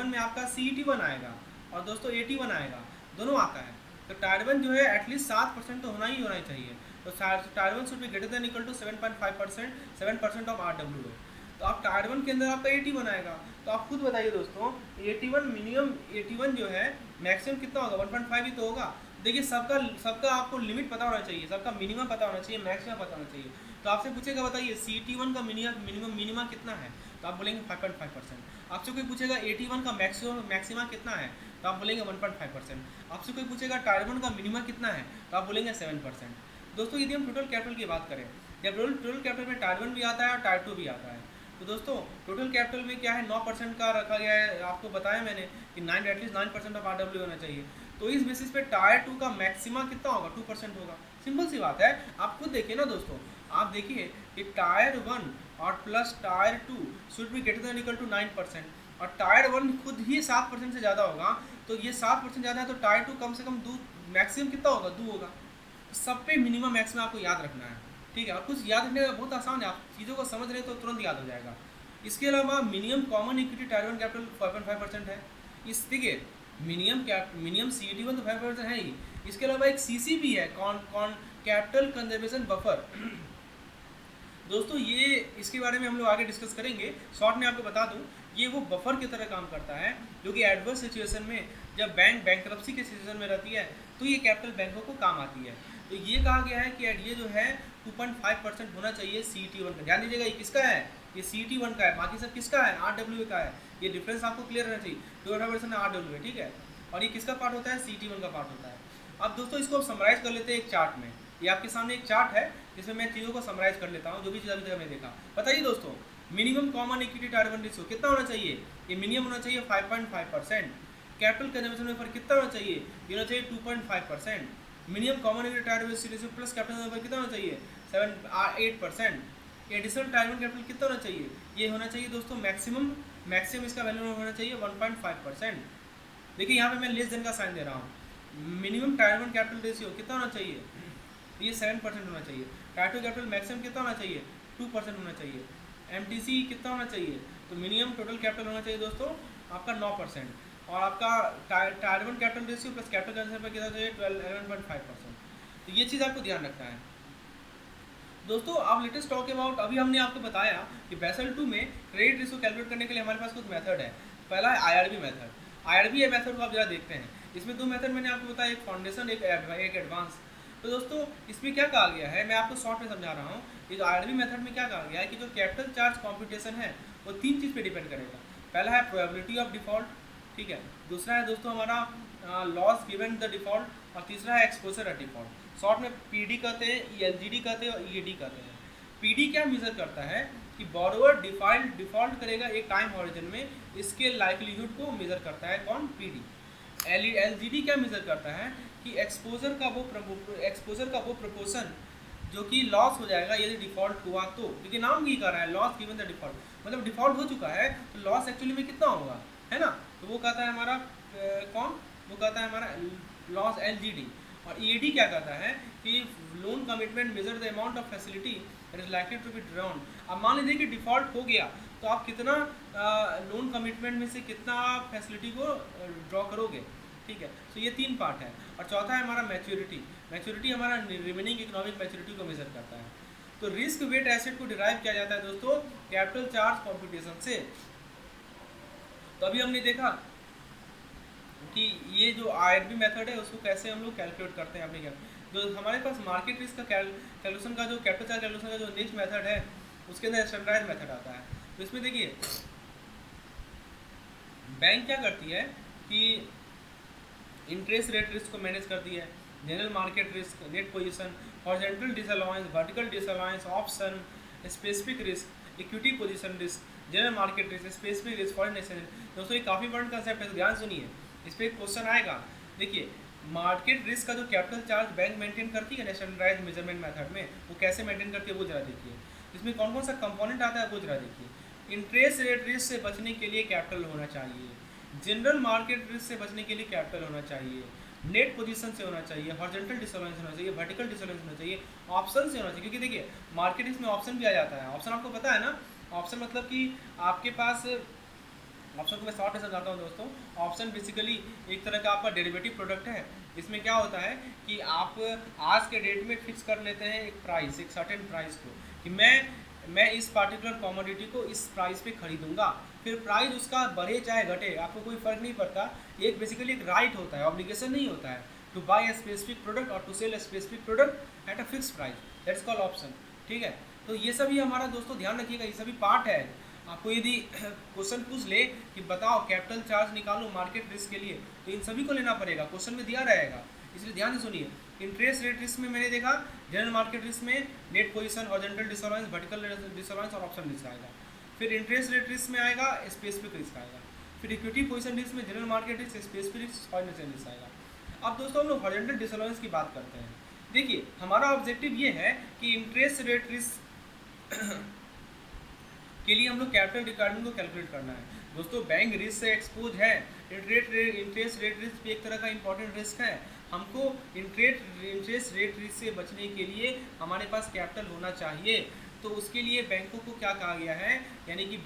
में आपका CET1 आएगा और दोस्तों AT1 आएगा, दोनों आता है। तो टायर 1 जो है एटलीस्ट 7% तो होना ही चाहिए। तो tier 1 should be greater than equal to 7% of RWA। तो आप टायर 1 के अंदर आपका AT1 आएगा, तो आप खुद बताइए दोस्तों, AT1 मिनिमम AT1 जो है मैक्सिमम कितना होगा, 1.5 ही तो होगा। देखिए सबका आपको लिमिट पता होना चाहिए, सबका मिनिमम पता होना चाहिए, मैक्सिमम पता होना चाहिए। तो आपसे पूछेगा बताइए CET1 का मिनिमा कितना है, तो आप बोलेंगे 5.5%। आपसे कोई पूछेगा 81 का मैक्सिमा कितना है, तो आप बोलेंगे 1.5%। आपसे कोई पूछेगा टायर 1 का मिनिमा कितना है, तो आप बोलेंगे 7%। दोस्तों यदि हम टोटल कैपिटल की बात करें, जब टोटल कैपिटल में टायर 1 भी आता है और टायर 2 भी आता है, तो दोस्तों टोटल कैपिटल में क्या है 9% का रखा गया है। आपको बताया मैंने कि एटलीस्ट 9% ऑफ RW होना चाहिए। तो इस बेसिस पे टायर 2 का मैक्सिमा कितना होगा, 2% होगा। सिंपल सी बात है, आप खुद देखिए ना दोस्तों, आप देखिए कि टायर 1 और plus tier 2 should be greater than equal to 9%, और टायर 1 खुद ही 7% से ज़्यादा होगा। तो ये 7% ज़्यादा है, तो टायर 2 कम से कम 2, मैक्सिमम कितना होगा, 2 होगा। सब पे मिनिमम मैक्सिमम आपको याद रखना है, ठीक है। और कुछ याद रखने का बहुत आसान है, आप चीज़ों को समझ रहे हैं तो तुरंत याद हो जाएगा। इसके अलावा minimum common equity tyre 1 capital 5.5% है। इस देखिए मिनिमम CET1 तो 5% है ही, इसके अलावा एक CC भी है, कौन कैपिटल कंजर्वेशन बफर। दोस्तों ये इसके बारे में हम लोग आगे डिस्कस करेंगे। शॉर्ट में आपको बता दूं, ये वो बफर की तरह काम करता है जो कि एडवर्स सिचुएशन में, जब बैंक बैंकरप्सी के सिचुएशन में रहती है, तो ये कैपिटल बैंकों को काम आती है। तो ये कहा गया है कि ये जो है 2.5% होना चाहिए CET1 का। ध्यान दीजिएगा, ये किसका है, ये CET1 का है, बाकी सब किसका है, RWA का है। ये डिफरेंस आपको क्लियर रहना चाहिए, 2.5% RWA, ठीक है। और ये किसका पार्ट होता है, CET1 का पार्ट होता है। अब दोस्तों इसको समराइज कर लेते हैं एक चार्ट में। ये आपके सामने एक चार्ट है जिसमें मैं चीज़ों को समराइज कर लेता हूँ, जो भी चीज़ अभी तक हमने देखा। बताइए दोस्तों, minimum common equity tyre 1 ratio कितना होना चाहिए, ये मिनिमम होना चाहिए 5.5%। कैपिटल कंजम्पशन में कितना होना चाहिए, ये होना चाहिए 2.5%। Minimum common equity tyre 1 ratio plus capital कितना होना चाहिए, 8%। एडिशनल टायर 1 कैपिटल कितना होना चाहिए, ये होना चाहिए दोस्तों मैक्सिमम इसका वैल्यू होना चाहिए 1.5%। देखिए यहाँ पे मैं लेस देन का साइन दे रहा हूँ। मिनिमम टायर 1 कैपिटल रेशियो कितना होना चाहिए, ये 7% होना चाहिए। टायर 2 कैपिटल मैक्सिमम कितना होना चाहिए, 2% होना चाहिए। MTC कितना होना चाहिए, तो मिनिमम टोटल कैपिटल होना चाहिए दोस्तों आपका 9%, और आपका tyre 1 capital ratio plus capital consumption पर कितना चाहिए, 11.5%। तो ये चीज़ आपको ध्यान रखना है दोस्तों। आप लेटेस्ट टॉक अबाउट, अभी हमने आपको बताया कि बेसल 2 में क्रेडिट रेशियो कैलकुलेट करने के लिए हमारे पास कुछ मेथड है। पहला है IRB मेथड। IRB मेथड को आप जरा देखते हैं। इसमें 2 मेथड मैंने आपको बताया, एक फाउंडेशन एक एडवांस। तो दोस्तों इसमें क्या कहा गया है, मैं आपको शॉर्ट में समझा रहा हूँ। ये जो IRB मेथड में क्या कहा गया है कि जो कैपिटल चार्ज कॉम्पिटिशन है वो 3 चीज़ पे डिपेंड करेगा। पहला है प्रोबेबिलिटी ऑफ डिफॉल्ट, ठीक है। दूसरा है दोस्तों हमारा लॉस गिवन द डिफॉल्ट, और तीसरा है एक्सपोजर एट डिफॉल्ट। शॉर्ट में PD कहते हैं, LGD कहते हैं और EAD कहते हैं। PD क्या मेजर करता है कि बोरोवर डिफॉल्ट करेगा एक टाइम हॉरिजन में, इसके लाइवलीहुड को मेजर करता है कौन, PD। LGD क्या मेजर करता है कि एक्सपोजर का वो प्रोपोर्शन जो कि लॉस हो जाएगा यदि डिफॉल्ट हुआ तो, क्योंकि नाम ही कर रहा है लॉस गिवन द डिफॉल्ट, मतलब डिफॉल्ट हो चुका है तो लॉस एक्चुअली में कितना होगा, है ना। तो वो कहता है हमारा वो कहता है हमारा लॉस LGD। और EAD क्या कहता है कि loan commitment measure the amount of facility that is likely to be drawn. अब मान लीजिए कि डिफॉल्ट हो गया तो आप कितना लोन कमिटमेंट में से कितना फैसिलिटी को ड्रॉ करोगे, ठीक है। तो ये 3 पार्ट है। और चौथा है हमारा मैच्योरिटी हमारा रिमेनिंग इकोनॉमिक मैच्योरिटी को मेजर करता है। तो रिस्क वेट एसेट को डिराइव किया जाता है दोस्तों कैपिटल चार्ज कॉम्पिटिशन से। तो अभी हमने देखा कि ये जो IRB मेथड है उसको कैसे हम लोग कैलकुलेट करते हैं अपने जो हमारे पास मार्केट रिस्क का कैलकुलेशन का जो कैपिटल चार्ज कैलकुलेशन का जो नेक्स्ट मेथड है उसके अंदर स्टैंडर्डाइज मेथड आता है। तो इसमें देखिए बैंक क्या करती है कि इंटरेस्ट रेट रिस्क को मैनेज करती है, general market risk, net position, horizontal disallowance, vertical disallowance, option, specific risk, equity position risk, general market risk, specific risk, foreign exchange. दोस्तों ये काफ़ी इंपॉर्टेंट कंसेप्ट है, तो ध्यान सुनिए, इस पर एक क्वेश्चन आएगा। देखिए मार्केट रिस्क का जो कैपिटल चार्ज बैंक मेंटेन करती है स्टैंडर्डाइज मेजरमेंट मेथड में, वो कैसे मेंटेन करती है वो जरा देखिए। इसमें कौन कौन सा कंपोनेंट आता है वो जरा देखिए। इंटरेस्ट रेट रिस्क से बचने के लिए कैपिटल होना चाहिए, जनरल मार्केट रिस्क से बचने के लिए कैपिटल होना चाहिए, नेट पोजीशन से होना चाहिए, हॉरिजॉन्टल डिसअलाउंस होना चाहिए, वर्टिकल डिसअलाउंस होना चाहिए, ऑप्शन से होना चाहिए। क्योंकि देखिए मार्केट रिस्क में ऑप्शन भी आ जाता है। ऑप्शन आपको पता है ना, ऑप्शन मतलब कि आपके पास, ऑप्शन को मैं शॉर्ट में समझाता हूँ दोस्तों। ऑप्शन बेसिकली एक तरह का आपका डेरिवेटिव प्रोडक्ट है। इसमें क्या होता है कि आप आज के डेट में फिक्स कर लेते हैं एक प्राइस, एक सर्टेन प्राइस को, कि मैं इस पार्टिकुलर कॉमोडिटी को इस प्राइस पे खरीदूंगा। फिर प्राइस उसका बढ़े चाहे घटे आपको कोई फर्क नहीं पड़ता। एक बेसिकली एक राइट होता है, ऑब्लिगेशन नहीं होता है, to buy a specific product और to sell a specific product at a fix price, that's called option, ठीक है। तो ये सभी हमारा दोस्तों ध्यान रखिएगा, ये सभी पार्ट है। आपको यदि क्वेश्चन पूछ ले कि बताओ कैपिटल चार्ज निकालो मार्केट रिस्क के लिए, तो इन सभी को लेना पड़ेगा, क्वेश्चन में दिया रहेगा, इसलिए ध्यान से सुनिए। इंटरेस्ट रेट रिस्क में मैंने देखा जनरल मार्केट रिस्क में net position, horizontal disallowance, vertical disallowance और ऑप्शन रिस्क आएगा। फिर इंटरेस्ट रेट रिस्क में आएगा स्पेसिफिक रिस्क आएगा। फिर इक्विटी पोजीशन रिस्क में general market risk, specific risk, financial risk आएगा। अब दोस्तों हम लोग हॉरिजॉन्टल डिसअलाउंस की बात करते हैं। देखिए हमारा ऑब्जेक्टिव ये है कि इंटरेस्ट रेट रिस्क के लिए हम लोग कैपिटल रिक्वायरमेंट को कैलकुलेट करना है। दोस्तों बैंक रिस्क से एक्सपोज है, इंटरेस्ट रेट रिस्क भी एक तरह का इंपॉर्टेंट रिस्क है। हमको इंटरेस्ट रेट रिस्क से बचने के लिए हमारे पास कैपिटल होना चाहिए। तो उसके लिए बैंकों को क्या कहा गया है, यानी कि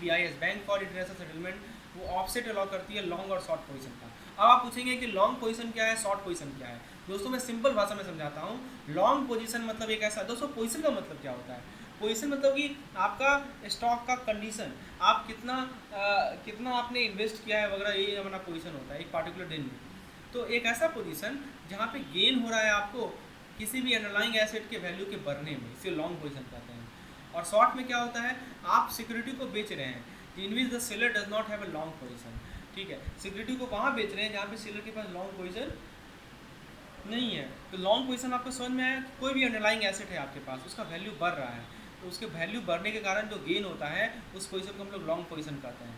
BIS, bank for international settlement, वो ऑफसेट अलाउ करती है लॉन्ग और शॉर्ट पोजीशन का। अब आप पूछेंगे कि लॉन्ग पोजीशन क्या है, शॉर्ट पोजीशन क्या है। दोस्तों मैं सिंपल भाषा में समझाता हूँ। लॉन्ग पोजीशन मतलब एक ऐसा, दोस्तों पोजीशन का मतलब क्या होता है, पोजीशन मतलब कि आपका स्टॉक का कंडीशन, आप कितना आपने इन्वेस्ट किया है वगैरह, ये हमारा पोजीशन होता है एक पार्टिकुलर दिन में। तो एक ऐसा पोजीशन जहाँ पे गेन हो रहा है आपको किसी भी अंडरलाइंग एसेट के वैल्यू के बढ़ने में, इसे लॉन्ग पोजीशन कहते हैं। और शॉर्ट में क्या होता है, आप सिक्योरिटी को बेच रहे हैं, in which the seller does not have a long position. ठीक है, सिक्योरिटी को वहाँ बेच रहे हैं जहाँ पे सेलर के पास लॉन्ग पोजीशन नहीं है। तो लॉन्ग पोजीशन आपको समझ में आया, कोई भी अंडरलाइंग एसेट है आपके पास, उसका वैल्यू बढ़ रहा है, तो उसके वैल्यू बढ़ने के कारण जो गेन होता है उस पोजीशन को हम लोग लॉन्ग पोजीशन कहते हैं।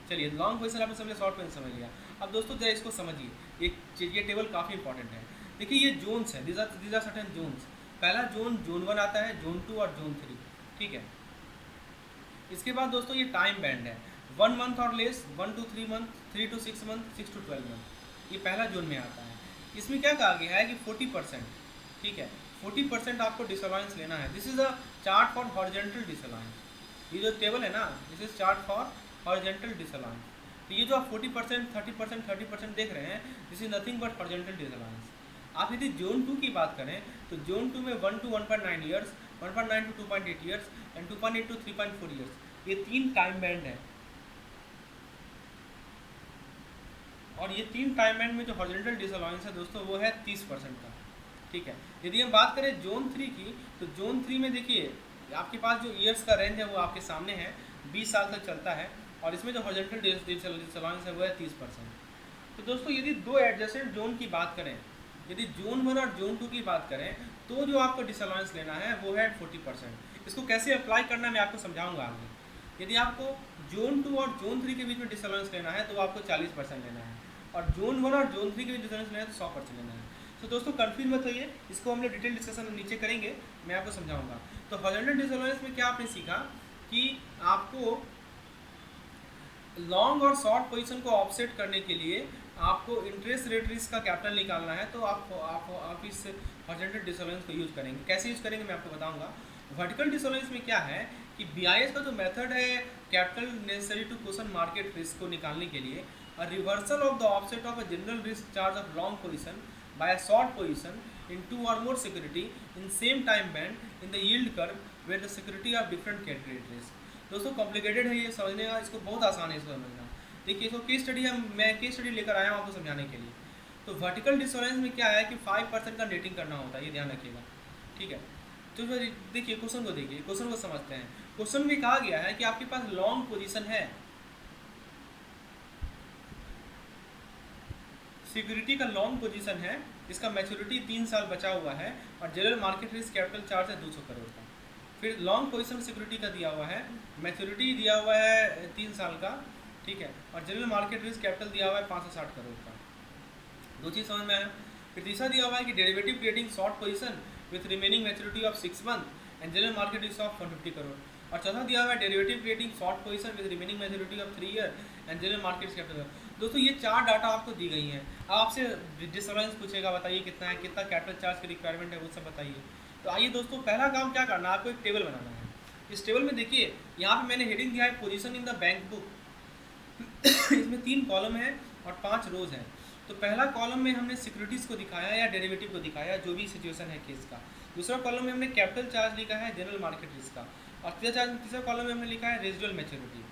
चलिए लॉन्ग पोजीशन आपने समझ लिया, शॉर्ट पोजीशन समझ लिया। अब दोस्तों जरा इसको समझिए, ये टेबल काफ़ी इंपॉर्टेंट है। देखिए ये जोन्स है, दीज आर सर्टेन जोन्स। पहला जोन 1 आता है, जोन 2 और जोन 3। ठीक है, इसके बाद दोस्तों ये टाइम बैंड है, 1 मंथ और less, 1 to 3 month, 3 to 6 month, 6 to 12 month, ये पहला जोन में आता है। इसमें क्या कहा गया है कि 40%, ठीक है, 40% आपको डिसअलाउंस लेना है। This is a chart for horizontal disallowance. ये जो टेबल है ना, this is chart for horizontal disallowance. तो ये जो आप 40%, 30%, 30% देख रहे हैं, this is nothing but horizontal disallowance. आप यदि जोन 2 की बात करें तो जोन 2 में 1 to 1.9 years, 1.9 to 2.8 years and 2.8 to 3.4 years, ये 3 टाइम बैंड है। और ये 3 टाइम बैंड में जो हॉरिजॉन्टल डिसअलाउंस है दोस्तों वो है 30% का। ठीक है, यदि हम बात करें जोन 3 की, तो जोन 3 में देखिए आपके पास जो ईयर्स का रेंज है वो आपके सामने है, 20 साल तक चलता है, और इसमें जो हॉरिजॉन्टल डिसअलाउंस है वो है 30%। तो दोस्तों यदि दो एडजेसेंट जोन की बात करें, यदि जोन 1 और जोन 2 की बात करें, तो जो आपको डिसअलाउंस लेना है वो है 40%। इसको कैसे अप्लाई करना है मैं आपको समझाऊंगा आगे। यदि आपको जोन 2 और जोन 3 के बीच में डिसअलाउंस लेना है तो आपको 40% लेना है, और जोन 1 और जोन 3 के बीच डिसअलाउंस लेना है तो 100% लेना है। तो दोस्तों कंफ्यूज मत होइए, इसको हम लोग डिटेल डिस्कशन नीचे करेंगे, मैं आपको समझाऊंगा। तो हॉरिजॉन्टल डिसअलाउंस में क्या आपने सीखा कि आपको लॉन्ग और शॉर्ट पोजीशन को ऑफसेट करने के लिए आपको इंटरेस्ट रेट रिस्क का कैपिटल निकालना है, तो आप इस हॉरिजॉन्टल डिसअलाउंस को यूज़ करेंगे। कैसे यूज़ करेंगे मैं आपको बताऊंगा। वर्टिकल डिसअलाउंस में क्या है कि BIS का जो मेथड है capital necessary to question market risk को निकालने के लिए, a reversal of the offset of a general risk charge of long position by a short position in 2 or more security in same time band in the yield curve where the security of different credit risk। दोस्तों complicated है ये समझने का, इसको बहुत आसान है इसको समझना। देखिए इसको केस स्टडी मैं केस स्टडी लेकर आया हूँ आपको समझाने के लिए। तो वर्टिकल डिसअलाउंस में क्या है कि 5% का नेटिंग करना होता है, ये ध्यान रखिएगा। ठीक है, तो देखिए क्वेश्चन को देखिए, क्वेश्चन को समझते हैं। क्वेश्चन में कहा गया है कि आपके पास लॉन्ग पोजीशन है, सिक्योरिटी का लॉन्ग पोजीशन है, इसका मैच्योरिटी 3 साल बचा हुआ है, और general market risk capital charge है 200 करोड़ का। फिर लॉन्ग पोजीशन सिक्योरिटी का दिया हुआ है, मैच्योरिटी दिया हुआ है 3 साल का, ठीक है, और जनरल मार्केट रिस्क कैपिटल दिया हुआ है 560 करोड़ का। दो चीज़ समझ में आया। फिर तीसरा दिया हुआ है कि derivative creating short position with remaining maturity of 6 month and general market risk of 150 crore. और चौथा दिया हुआ है derivative creating short position with remaining maturity of 3 year and general market capital. दोस्तों ये 4 डाटा आपको दी गई हैं। अब आपसे डिसअलाउंस पूछेगा, बताइए कितना है, कितना कैपिटल चार्ज की रिक्वायरमेंट है, वो सब बताइए। तो आइए दोस्तों पहला काम क्या करना है, आपको एक टेबल बनाना है। इस टेबल में देखिए यहाँ पे मैंने हेडिंग दिया है position in the bank book. इसमें 3 कॉलम है और 5 रोज हैं। तो पहला कॉलम में हमने सिक्योरिटीज़ को दिखाया या डेरिवेटिव को दिखाया, जो भी सिचुएशन है केस का। दूसरा कॉलम में हमने कैपिटल चार्ज लिखा है जनरल मार्केट रिस्क का, और तीसरा कॉलम में हमने लिखा है रेजिडुअल मैच्योरिटी।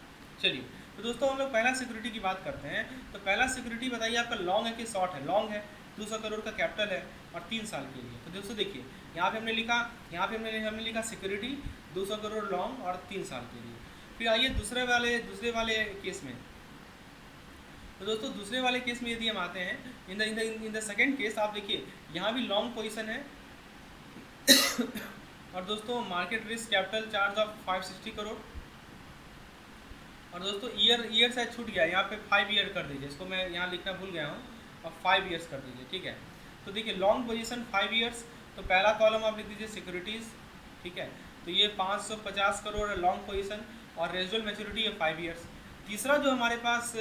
चलिए तो दोस्तों हम लोग पहला सिक्योरिटी की बात करते हैं। तो पहला सिक्योरिटी बताइए आपका लॉन्ग है कि शॉर्ट है। लॉन्ग है, 200 करोड़ का कैपिटल है और 3 साल के लिए। तो दोस्तों देखिए यहाँ पे हमने लिखा सिक्योरिटी 200 करोड़ लॉन्ग और 3 साल के लिए। फिर आइए दूसरे वाले केस में। तो दोस्तों दूसरे वाले केस में यदि हम आते हैं, इन द सेकेंड केस, आप देखिए यहाँ भी लॉन्ग पोजीशन है और दोस्तों market risk capital charge of 560 crore. और दोस्तों ईयर शायद छूट गया, यहाँ पे 5 ईयर कर दीजिए, इसको मैं यहाँ लिखना भूल गया हूँ, और 5 ईयर्स कर दीजिए, ठीक है। तो देखिए लॉन्ग पोजीशन 5 ईयर्स, तो पहला कॉलम आप लिख दीजिए सिक्योरिटीज़, ठीक है। तो ये 550 करोड़ है लॉन्ग पोजीशन, और रेजुअल मैच्योरिटी है 5 ईयर्स। तीसरा जो हमारे पास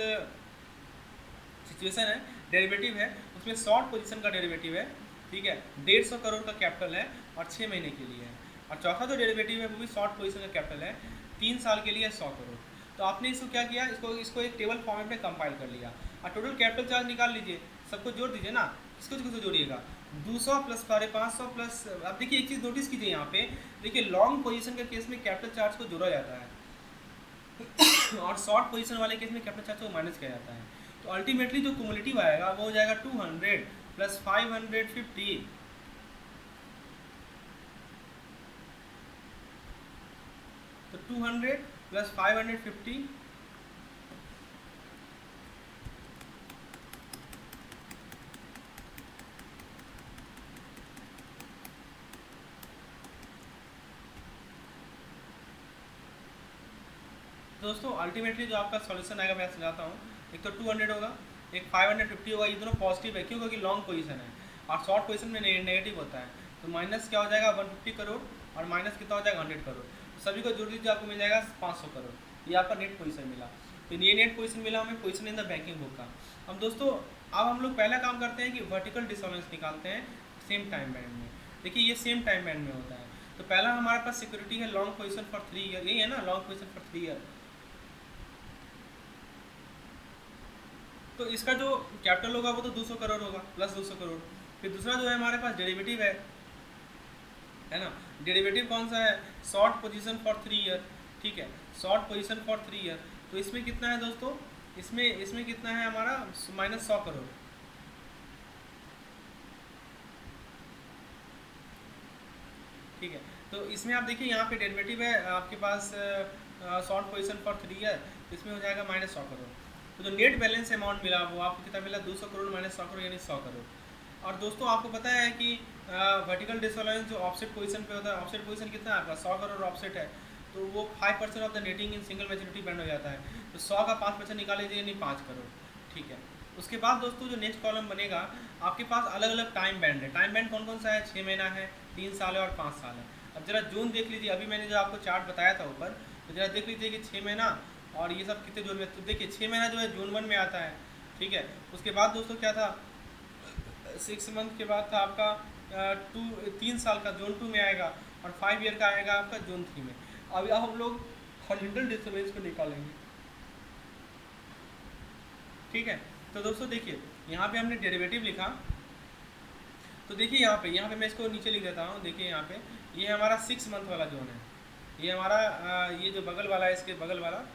सिचुएशन है, डेरिवेटिव है, उसमें शॉर्ट पोजीशन का डेरिवेटिव है, ठीक है, 150 करोड़ का कैपिटल है और 6 महीने के लिए है। और चौथा जो डेरिवेटिव है वो भी शॉर्ट पोजीशन का कैपिटल है, 3 साल के लिए 100 करोड़। तो आपने इसको क्या किया, इसको एक टेबल फॉर्मेट में कंपाइल कर लिया और टोटल कैपिटल चार्ज निकाल लीजिए, सबको जोड़ दीजिए ना। किसको जोड़िएगा, 200 प्लस 500 प्लस। अब देखिए एक चीज़ नोटिस कीजिए यहाँ पे, देखिए लॉन्ग पोजीशन के केस में कैपिटल चार्ज को जोड़ा जाता है और शॉर्ट पोजीशन वाले केस में कैपिटल चार्ज को माइनस किया जाता है। तो अल्टीमेटली जो क्युमुलेटिव आएगा वो हो जाएगा 200 प्लस 550, तो 200 प्लस 550 दोस्तों अल्टीमेटली जो आपका सॉल्यूशन आएगा मैं समझाता हूँ। एक तो 200 होगा, एक 550 होगा, ये दोनों पॉजिटिव है क्यों, क्योंकि लॉन्ग पोजीशन है और शॉर्ट पोजीशन में नेगेटिव होता है। तो माइनस क्या हो जाएगा 150 करोड़ और माइनस कितना हो जाएगा 100 करोड़। तो सभी को जोड़ दीजिए, आपको मिल जाएगा 500 करोड़। ये आपका नेट पोजीशन मिला। तो ये नेट पोजीशन मिला हमें position in the banking book का। अब दोस्तों अब हम लोग पहला काम करते हैं कि वर्टिकल डिसॉल्वेंस निकालते हैं सेम टाइम बैंड में। देखिए ये सेम टाइम बैंड में होता है। तो पहला हमारे पास सिक्योरिटी है लॉन्ग पोजीशन फॉर 3 ईयर, यही है ना, लॉन्ग पोजीशन फॉर 3 ईयर। तो इसका जो कैपिटल होगा वो तो 200 करोड़ होगा प्लस 200 करोड़। फिर दूसरा जो है हमारे पास डेरिवेटिव है ना, डेरिवेटिव कौन सा है, शॉर्ट पोजीशन फॉर 3 ईयर, ठीक है, शॉर्ट पोजीशन फॉर 3 ईयर। तो इसमें कितना है दोस्तों, इसमें कितना है हमारा माइनस 100 करोड़, ठीक है। तो इसमें आप देखिए यहाँ पे डेरिवेटिव है आपके पास शॉर्ट पोजीशन फॉर 3 ईयर, तो इसमें हो जाएगा माइनस 100 करोड़। तो जो नेट बैलेंस अमाउंट मिला वो आपको कितना मिला, 200 करोड़ माइनस 100 करोड़ यानी 100 करोड़। और दोस्तों आपको पता है कि वर्टिकल डिसॉल्वेंस जो ऑफसेट पोजीशन पे होता है, ऑफसेट पोजीशन कितना है आपका 100 करोड़ ऑफसेट है, तो वो 5% of the netting in single maturity band हो जाता है। तो 100 का 5% निकाल लीजिए यानी 5 करोड़, ठीक है। उसके बाद दोस्तों जो नेक्स्ट कॉलम बनेगा, आपके पास अलग अलग टाइम बैंड है। टाइम बैंड कौन कौन सा है, 6 महीना है, 3 साल है और 5 साल है। अब जरा जोन देख लीजिए, अभी मैंने जो आपको चार्ट बताया था ऊपर, तो जरा देख लीजिए कि 6 महीना और ये सब कितने जोन में। तो देखिए 6 महीना जो है जोन 1 में आता है, ठीक है। उसके बाद दोस्तों क्या था, 6 मंथ के बाद था आपका 3 साल का जोन 2 में आएगा और 5 ईयर का आएगा आपका जोन 3 में। अभी अब हम लोग हॉरिजॉन्टल डिस्टर्बेंस को निकालेंगे, ठीक है। तो दोस्तों देखिए यहाँ पे हमने डेरिवेटिव लिखा, तो देखिए यहाँ पे मैं इसको नीचे लिख देता हूँ। देखिए यहाँ पे ये हमारा 6 मंथ वाला जोन है, ये हमारा ये जो बगल वाला है, इसके बगल वाला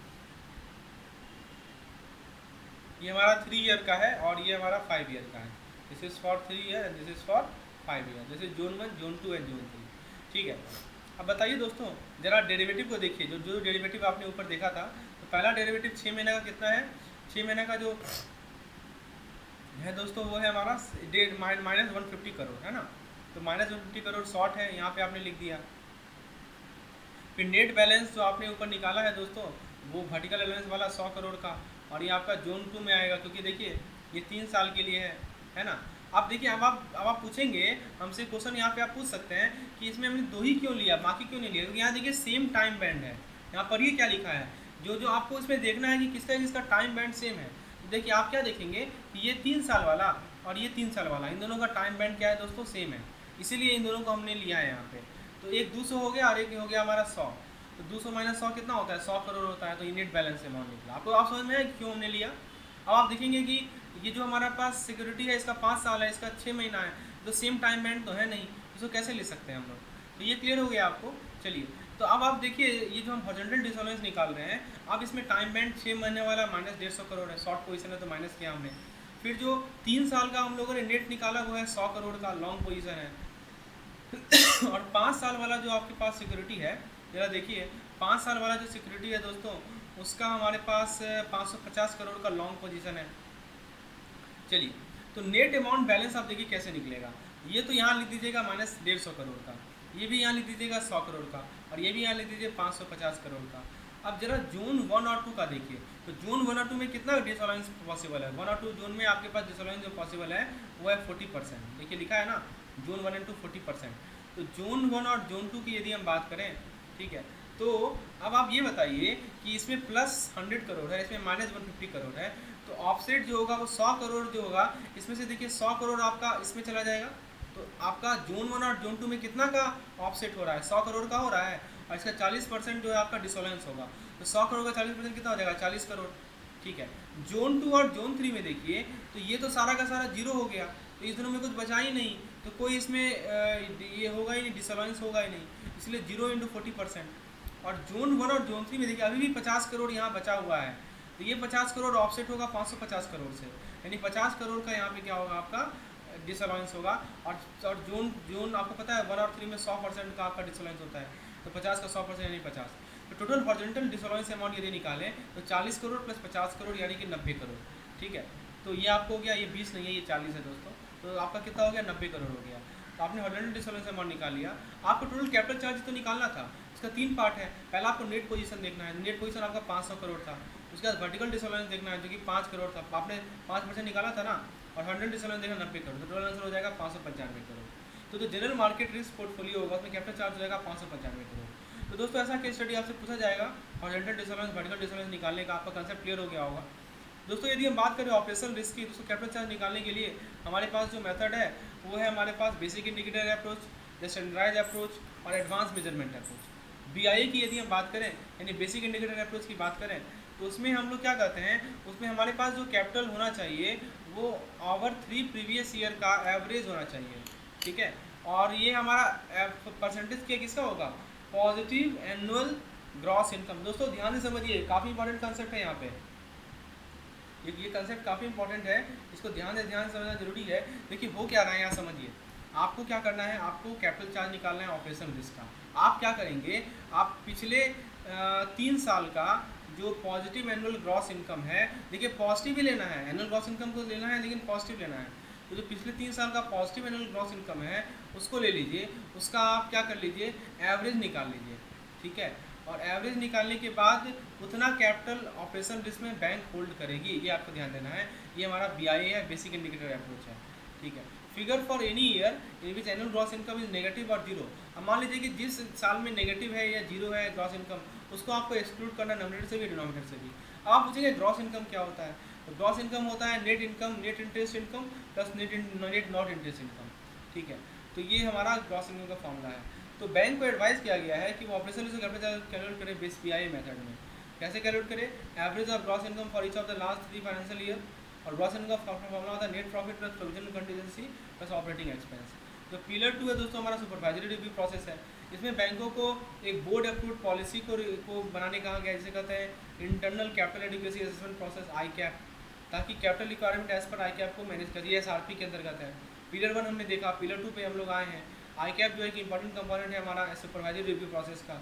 ये हमारा 3 ईयर का है और ये हमारा 5 ईयर का है। This is for 3 year and this is for 5 year. This is zone 1, zone 2 and zone 3, ठीक है। अब बताइए दोस्तों जरा डेरिवेटिव को देखिए, जो डेरिवेटिव आपने ऊपर देखा था। तो पहला डेरिवेटिव 6 महीने का कितना है, 6 महीने का जो है दोस्तों वो है हमारा माइनस 150 करोड़, है ना। तो माइनस 150 करोड़ शॉर्ट है, यहाँ पे आपने लिख दिया। फिर नेट बैलेंस जो आपने ऊपर निकाला है दोस्तों, वो वर्टिकल बैलेंस वाला 100 करोड़ का, और ये आपका जोन 2 में आएगा, क्योंकि देखिए ये 3 साल के लिए है ना। अब देखिए अब आप पूछेंगे हमसे क्वेश्चन, यहाँ पे आप पूछ सकते हैं कि इसमें हमने 2 ही क्यों लिया, बाकी क्यों नहीं लिया, क्योंकि यहाँ देखिए सेम टाइम बैंड है। यहाँ पर ये क्या लिखा है, जो आपको इसमें देखना है कि किसका टाइम बैंड सेम है। देखिए आप क्या देखेंगे कि ये 3 साल वाला और ये 3 साल वाला, इन दोनों का टाइम बैंड क्या है दोस्तों, सेम है, इसीलिए इन दोनों को हमने लिया है यहाँ पे। तो एक 200 हो गया और एक हो गया हमारा 100। तो 200 माइनस 100 कितना होता है, 100 करोड़ होता है। तो ये नेट बैलेंस अमाउंट निकला। आपको आप समझ में आया क्यों हमने लिया। अब आप देखेंगे कि ये जो हमारे पास सिक्योरिटी है इसका 5 साल है, इसका 6 महीना है, तो सेम टाइम बैंड तो है नहीं, इसको कैसे ले सकते हैं हम लोग। तो ये क्लियर हो गया आपको। चलिए तो अब आप देखिए ये जो हम हॉरिजॉन्टल डिसॉल्वेंस निकाल रहे हैं, अब इसमें टाइम बैंड 6 महीने वाला माइनस 150 करोड़ है, शॉर्ट पोजीशन है तो माइनस किया हमने। फिर जो 3 साल का हम लोगों ने नेट निकाला वो है 100 करोड़ का, लॉन्ग पोजीशन है। और 5 साल वाला जो आपके पास सिक्योरिटी है जरा देखिए 5 साल वाला जो सिक्योरिटी है दोस्तों, उसका हमारे पास 550 करोड़ का लॉन्ग पोजीशन है। चलिए, तो नेट अमाउंट बैलेंस आप देखिए कैसे निकलेगा। ये तो यहाँ लिख दीजिएगा -150 करोड़ का, ये भी यहाँ लिख दीजिएगा 100 करोड़ का, और ये भी यहाँ लिख दीजिए 550 करोड़ का। अब जरा जोन 1 और 2 का देखिए, तो जोन 1 और 2 में कितना डिसअलाउंस पॉसिबल है। 1 और 2 जोन में आपके पास डिसअलाउंस जो पॉसिबल है वो है 40%। देखिए लिखा है ना, जोन 1 एंड 2 40%। तो जोन 1 और जोन 2 की यदि हम बात करें, ठीक है, तो अब आप ये बताइए कि इसमें +100 करोड़ है, इसमें -150 करोड़ है, तो ऑफसेट जो होगा वो 100 करोड़ जो होगा, इसमें से देखिए 100 करोड़ आपका इसमें चला जाएगा। तो आपका जोन 1 और जोन 2 में कितना का ऑफसेट हो रहा है, 100 करोड़ का हो रहा है, और इसका 40% जो है आपका डिसअलाउंस होगा। तो 100 करोड़ का 40% कितना हो जाएगा, 40 करोड़। ठीक है, जोन 2 और जोन 3 में देखिए, तो ये तो सारा का सारा जीरो हो गया, तो इस दोनों में कुछ बचा ही नहीं, तो कोई इसमें ये होगा ही नहीं, डिसअलाउंस होगा ही नहीं, इसलिए 0 × 40%। और जोन 1 और जोन 3 में देखिए अभी भी 50 करोड़ यहाँ बचा हुआ है, तो ये 50 करोड़ ऑफसेट होगा 550 करोड़ से, यानी 50 करोड़ का यहाँ पे क्या होगा आपका डिसअलाउंस होगा। और जोन जोन आपको पता है 1 और 3 में 100% का आपका डिसअलाउंस होता है, तो 50 का 100% यानी 50। तो टोटल हॉरिजॉन्टल डिसअलाउंस अमाउंट यदि निकालें तो 40 करोड़ प्लस 50 करोड़ यानी कि 90 करोड़। ठीक है, तो ये आपको हो गया, ये 20 नहीं है, ये 40 है दोस्तों, तो आपका कितना हो गया, 90 करोड़ हो गया। तो आपने हॉरिजॉन्टल डिसअलाउंस अमाउंट निकाल लिया। आपको टोटल कैपिटल चार्ज तो निकालना था, इसका 3 पार्ट है। पहला आपको नेट पोजीशन देखना है, नेट पोजीशन आपका 500 करोड़ था। उसके बाद वर्टिकल डिसअलाउंस देखना है जो कि 5 करोड़ था, आपने 5% निकाला था ना, और हॉरिजॉन्टल डिसअलाउंस देखना 90 करोड़, तो टोटल आंसर हो जाएगा 595 करोड़। तो जो जनरल मार्केट रिस्क पोर्टफोलियो होगा उसमें कैपिटल चार्ज हो जाएगा 595 करोड़। तो दोस्तों ऐसा केस स्टडी आपसे पूछा जाएगा हॉरिजॉन्टल डिसअलाउंस वर्टिकल डिसअलाउंस निकालने का, आपका कंसेप्ट क्लियर हो गया होगा। दोस्तों यदि हम बात करें ऑपरेशनल रिस्क की, दोस्तों कैपिटल चार्ज निकालने के लिए हमारे पास जो मेथड है वो है हमारे पास basic indicator approach, standardise approach और एडवांस मेजरमेंट अप्रोच। BIA की यदि हम बात करें यानी बेसिक इंडिकेटर अप्रोच की बात करें, तो उसमें हम लोग क्या करते हैं, उसमें हमारे पास जो कैपिटल होना चाहिए वो ओवर 3 प्रीवियस ईयर का एवरेज होना चाहिए। ठीक है, और ये हमारा परसेंटेज क्या किसका होगा, पॉजिटिव एनुअल ग्रॉस इनकम। दोस्तों ध्यान से समझिए, काफ़ी इंपॉर्टेंट कंसेप्ट है यहाँ पे, ये कंसेप्ट काफ़ी इंपॉर्टेंट है, इसको ध्यान से समझना जरूरी है। देखिए हो क्या रहा है यहाँ समझिए, आपको क्या करना है, आपको कैपिटल चार्ज निकालना है ऑपरेशन रिस्क का। आप क्या करेंगे, आप पिछले 3 साल का जो पॉजिटिव एनुअल ग्रॉस इनकम है, देखिए पॉजिटिव ही लेना है, एनुअल ग्रॉस इनकम को लेना है लेकिन पॉजिटिव लेना है। तो जो पिछले 3 साल का पॉजिटिव एनुअल ग्रॉस इनकम है उसको ले लीजिए, उसका आप क्या कर लीजिए, एवरेज निकाल लीजिए। ठीक है, और एवरेज निकालने के बाद उतना कैपिटल ऑपरेशन रिस्क में बैंक होल्ड करेगी, ये आपको ध्यान देना है। ये हमारा BIA है, बेसिक इंडिकेटर अप्रोच है। ठीक है, figure for any year in which annual gross income is negative और जीरो। अब मान लीजिए कि जिस साल में नेगेटिव है या जीरो है ग्रॉस इनकम, उसको आपको एक्सक्लूड करना नॉमिनेटर से भी डिनोमिनेटर से भी। अब आप पूछेंगे ग्रॉस इनकम क्या होता है, तो ग्रॉस इनकम होता है net income, net interest income plus net not interest income. ठीक है, तो ये हमारा ग्रॉस इनकम का फॉर्मूला है। तो बैंक को एडवाइस किया गया है कि वो ऑपरेशन रिस्क कैलकुलेट करें बेस BIA मेथड में। कैसे कैलकुलेट करें, average of gross income for each of the last 3 financial year, और ग्रॉस इनकम का फॉर्मूला होता है net profit plus provisional contingency plus operating expense. तो पिलर 2 है दोस्तों हमारा सुपरवाइजरी रिव्यू प्रोसेस है। इसमें बैंकों को एक बोर्ड अप्रूव्ड पॉलिसी को बनाने कहा गया, जिसे कहते हैं internal capital adequacy assessment process ICAP, ताकि capital requirement as per ICAP को मैनेज करिए। SRP के अंतर्गत है। पिलर 1 हमने देखा, पिलर 2 पे हम लोग आए हैं। ICAP जो है कि इंपॉर्टेंट कंपोनेंट है हमारा सुपरवाइजरी रिव्यू प्रोसेस का।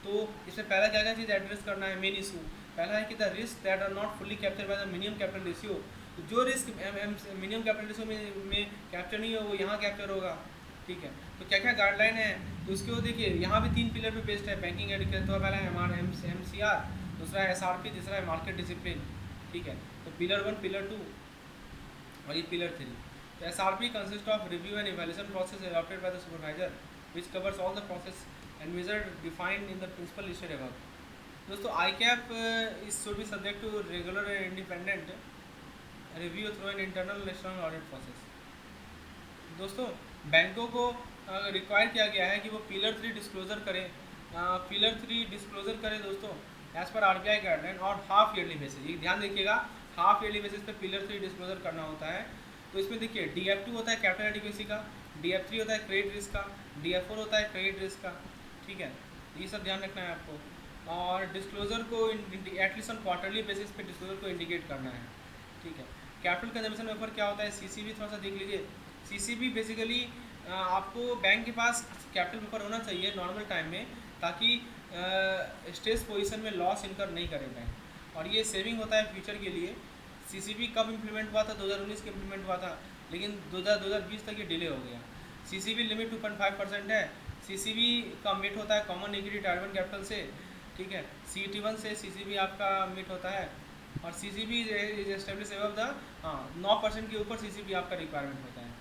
तो इसमें पहला क्या क्या चीज़ एड्रेस करना है, मेन इशू पहला है कि the risk that are not fully capture by the minimum capital ratio. तो जो रिस्क मिनिमम कैपिटल रेशियो में कैप्चर नहीं हो वो यहाँ कैप्चर होगा। ठीक है, तो क्या क्या गाइडलाइन है, तो उसके देखिए यहाँ भी 3 पिलर पे बेस्ड है बैंकिंग एडिकेशन। तो पहला है हमारा MCR, दूसरा है SRP, तीसरा है मार्केट डिसिप्लिन। ठीक है, तो पिलर 1, पिलर 2 और ये पिलर 3। तो SRP consists of review and evaluation process adopted by the supervisor, which covers all the process and measures defined in the principle listed above. दोस्तों ICAP should be subject to regular and independent review through an internal and external audit process. दोस्तों बैंकों को require किया गया है कि वो pillar 3 disclosure करें, पिलर 3 डिस्क्लोजर करें दोस्तों एज पर RBI गाइडलाइन, और हाफ ईयरली बेसिस, ये ध्यान रखिएगा, हाफ ईयरली बेसिस पे पिलर 3 डिस्क्लोजर करना होता है। तो इसमें देखिए DF2 होता है कैपिटल एडिक्वेसी का, DF3 होता है क्रेडिट रिस्क का, DF4 होता है क्रेडिट रिस्क का। ठीक है, ये सब ध्यान रखना है आपको, और डिस्क्लोजर को एटलीस्ट ऑन क्वार्टरली बेसिस पे डिस्क्लोजर को इंडिकेट करना है। ठीक है, कैपिटल कंजम्पशन पेपर क्या होता है, CCB थोड़ा सा देख लीजिए। CCB बेसिकली आपको बैंक के पास कैपिटल पेपर होना चाहिए नॉर्मल टाइम में, ताकि स्ट्रेस पोजीशन में लॉस इनकर नहीं करे बैंक, और ये सेविंग होता है फ्यूचर के लिए। सीसीबी कब इम्प्लीमेंट हुआ था? 2019 के इम्प्लीमेंट हुआ था, लेकिन 2020 तक ये डिले हो गया। सीसीबी लिमिट 2.5% है। सीसीबी का मीट होता है कॉमन इक्विटी टायर 1 कैपिटल से, ठीक है। CET1 से सीसीबी आपका मीट होता है, और CCB is establish above the 9% के ऊपर सीसीबी आपका रिक्वायरमेंट होता है।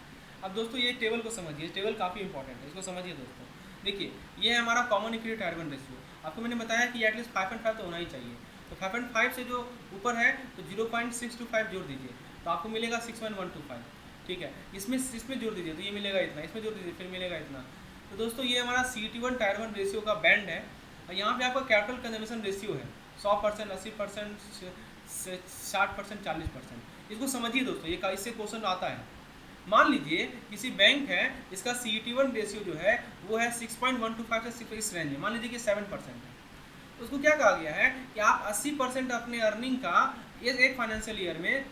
अब दोस्तों ये टेबल को समझिए, टेबल काफ़ी इंपॉर्टेंट है, इसको समझिए दोस्तों। देखिए ये है हमारा कॉमन इक्विटी टायर 1 रेशियो। आपको मैंने बताया कि एटलीस्ट 5.5 तो होना ही चाहिए। तो 5.5 से जो ऊपर है तो 0.625 जोड़ दीजिए, तो आपको मिलेगा 6.125, ठीक है। इसमें जोड़ दीजिए तो ये मिलेगा इतना, इसमें जोड़ दीजिए फिर मिलेगा इतना। तो दोस्तों ये हमारा CET1 टायर 1 रेशियो का बैंड है, और यहाँ पे आपका कैपिटल कंजम्पशन रेशियो है 100%, 80%, 60%, 40%। इसको समझिए दोस्तों, ये इससे क्वेश्चन आता है। मान लीजिए किसी बैंक है, इसका CET1 रेशियो जो है वो है 6.125 से इस रेंज में, मान लीजिए कि 7% है। उसको क्या कहा गया है कि आप 80% अपने अर्निंग का एक फाइनेंशियल ईयर में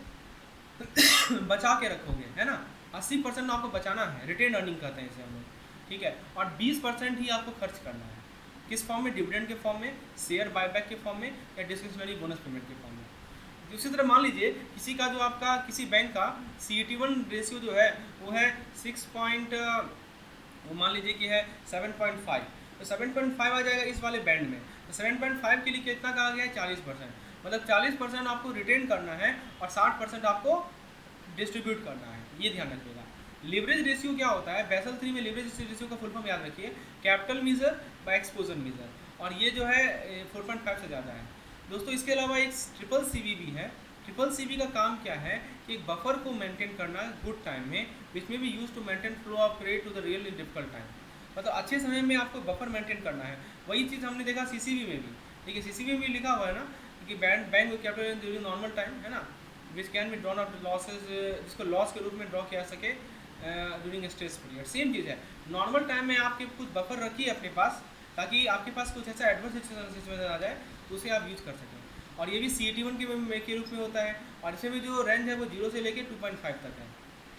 बचा के रखोगे, है ना। 80% आपको बचाना है, रिटेन अर्निंग कहते हैं इसे हम लोग, ठीक है। और 20% ही आपको खर्च करना है। किस फॉर्म में? डिविडेंड के फॉर्म में, शेयर बायबैक के फॉर्म में, या डिस्क्रिशनरी बोनस पेमेंट के फॉर्म में। उसी तरह मान लीजिए किसी का जो आपका किसी बैंक का CET1 रेशियो जो है वो है 6 पॉइंट, वो मान लीजिए कि है 7.5, तो 7.5 आ जाएगा इस वाले बैंड में। तो 7.5 के लिए कितना कहा गया है? 40%। मतलब 40% आपको रिटेन करना है और 60% आपको डिस्ट्रीब्यूट करना है, ये ध्यान रखिएगा। लिवरेज रेशियो क्या होता है? बेसल 3 में लिवरेज रेशियो का फुल फॉर्म याद रखिए, capital measure by exposure measure, और ये जो है 4.5 से ज़्यादा है दोस्तों। इसके अलावा एक ट्रिपल CB भी है। ट्रिपल CB का काम क्या है कि एक बफर को मेंटेन करना गुड टाइम में, विच में भी use to maintain flow of credit to the real in difficult time. मतलब अच्छे समय में आपको बफर मेंटेन करना है। वही चीज़ हमने देखा CCB में भी, ठीक है। CCB में भी लिखा हुआ है ना कि bank with capital during normal time, है ना, which can be drawn out losses, जिसको लॉस के रूप में ड्रॉ किया सके ड्यूरिंग स्ट्रेस पीरियड। सेम चीज़ है, नॉर्मल टाइम में आपके कुछ बफर रखिए अपने पास, ताकि आपके पास कुछ ऐसा एडवर्स सिचुएशन आ जाए तो उसे आप यूज़ कर सकें। और ये भी CET1 के रूप में होता है, और इसमें भी जो रेंज है वो 0 से लेकर 2.5 तक है,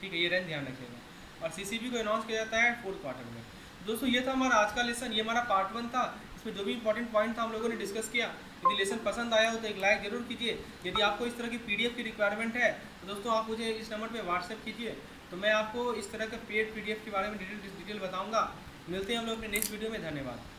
ठीक है। ये रेंज ध्यान रखिएगा। और CCB को अनाउंस किया जाता है 4th क्वार्टर में। दोस्तों ये था हमारा आज का लेसन, ये हमारा पार्ट 1 था। इसमें जो भी इंपॉर्टेंट पॉइंट था हम लोगों ने डिस्कस किया। यदि लेसन पसंद आया हो तो एक लाइक जरूर कीजिए। यदि आपको इस तरह की PDF की रिक्वायरमेंट है तो दोस्तों आप मुझे इस नंबर पर व्हाट्सएप कीजिए, तो मैं आपको इस तरह के पेड PDF के बारे में डिटेल बताऊँगा। मिलते हैं हम लोग अपने नेक्स्ट वीडियो में। धन्यवाद।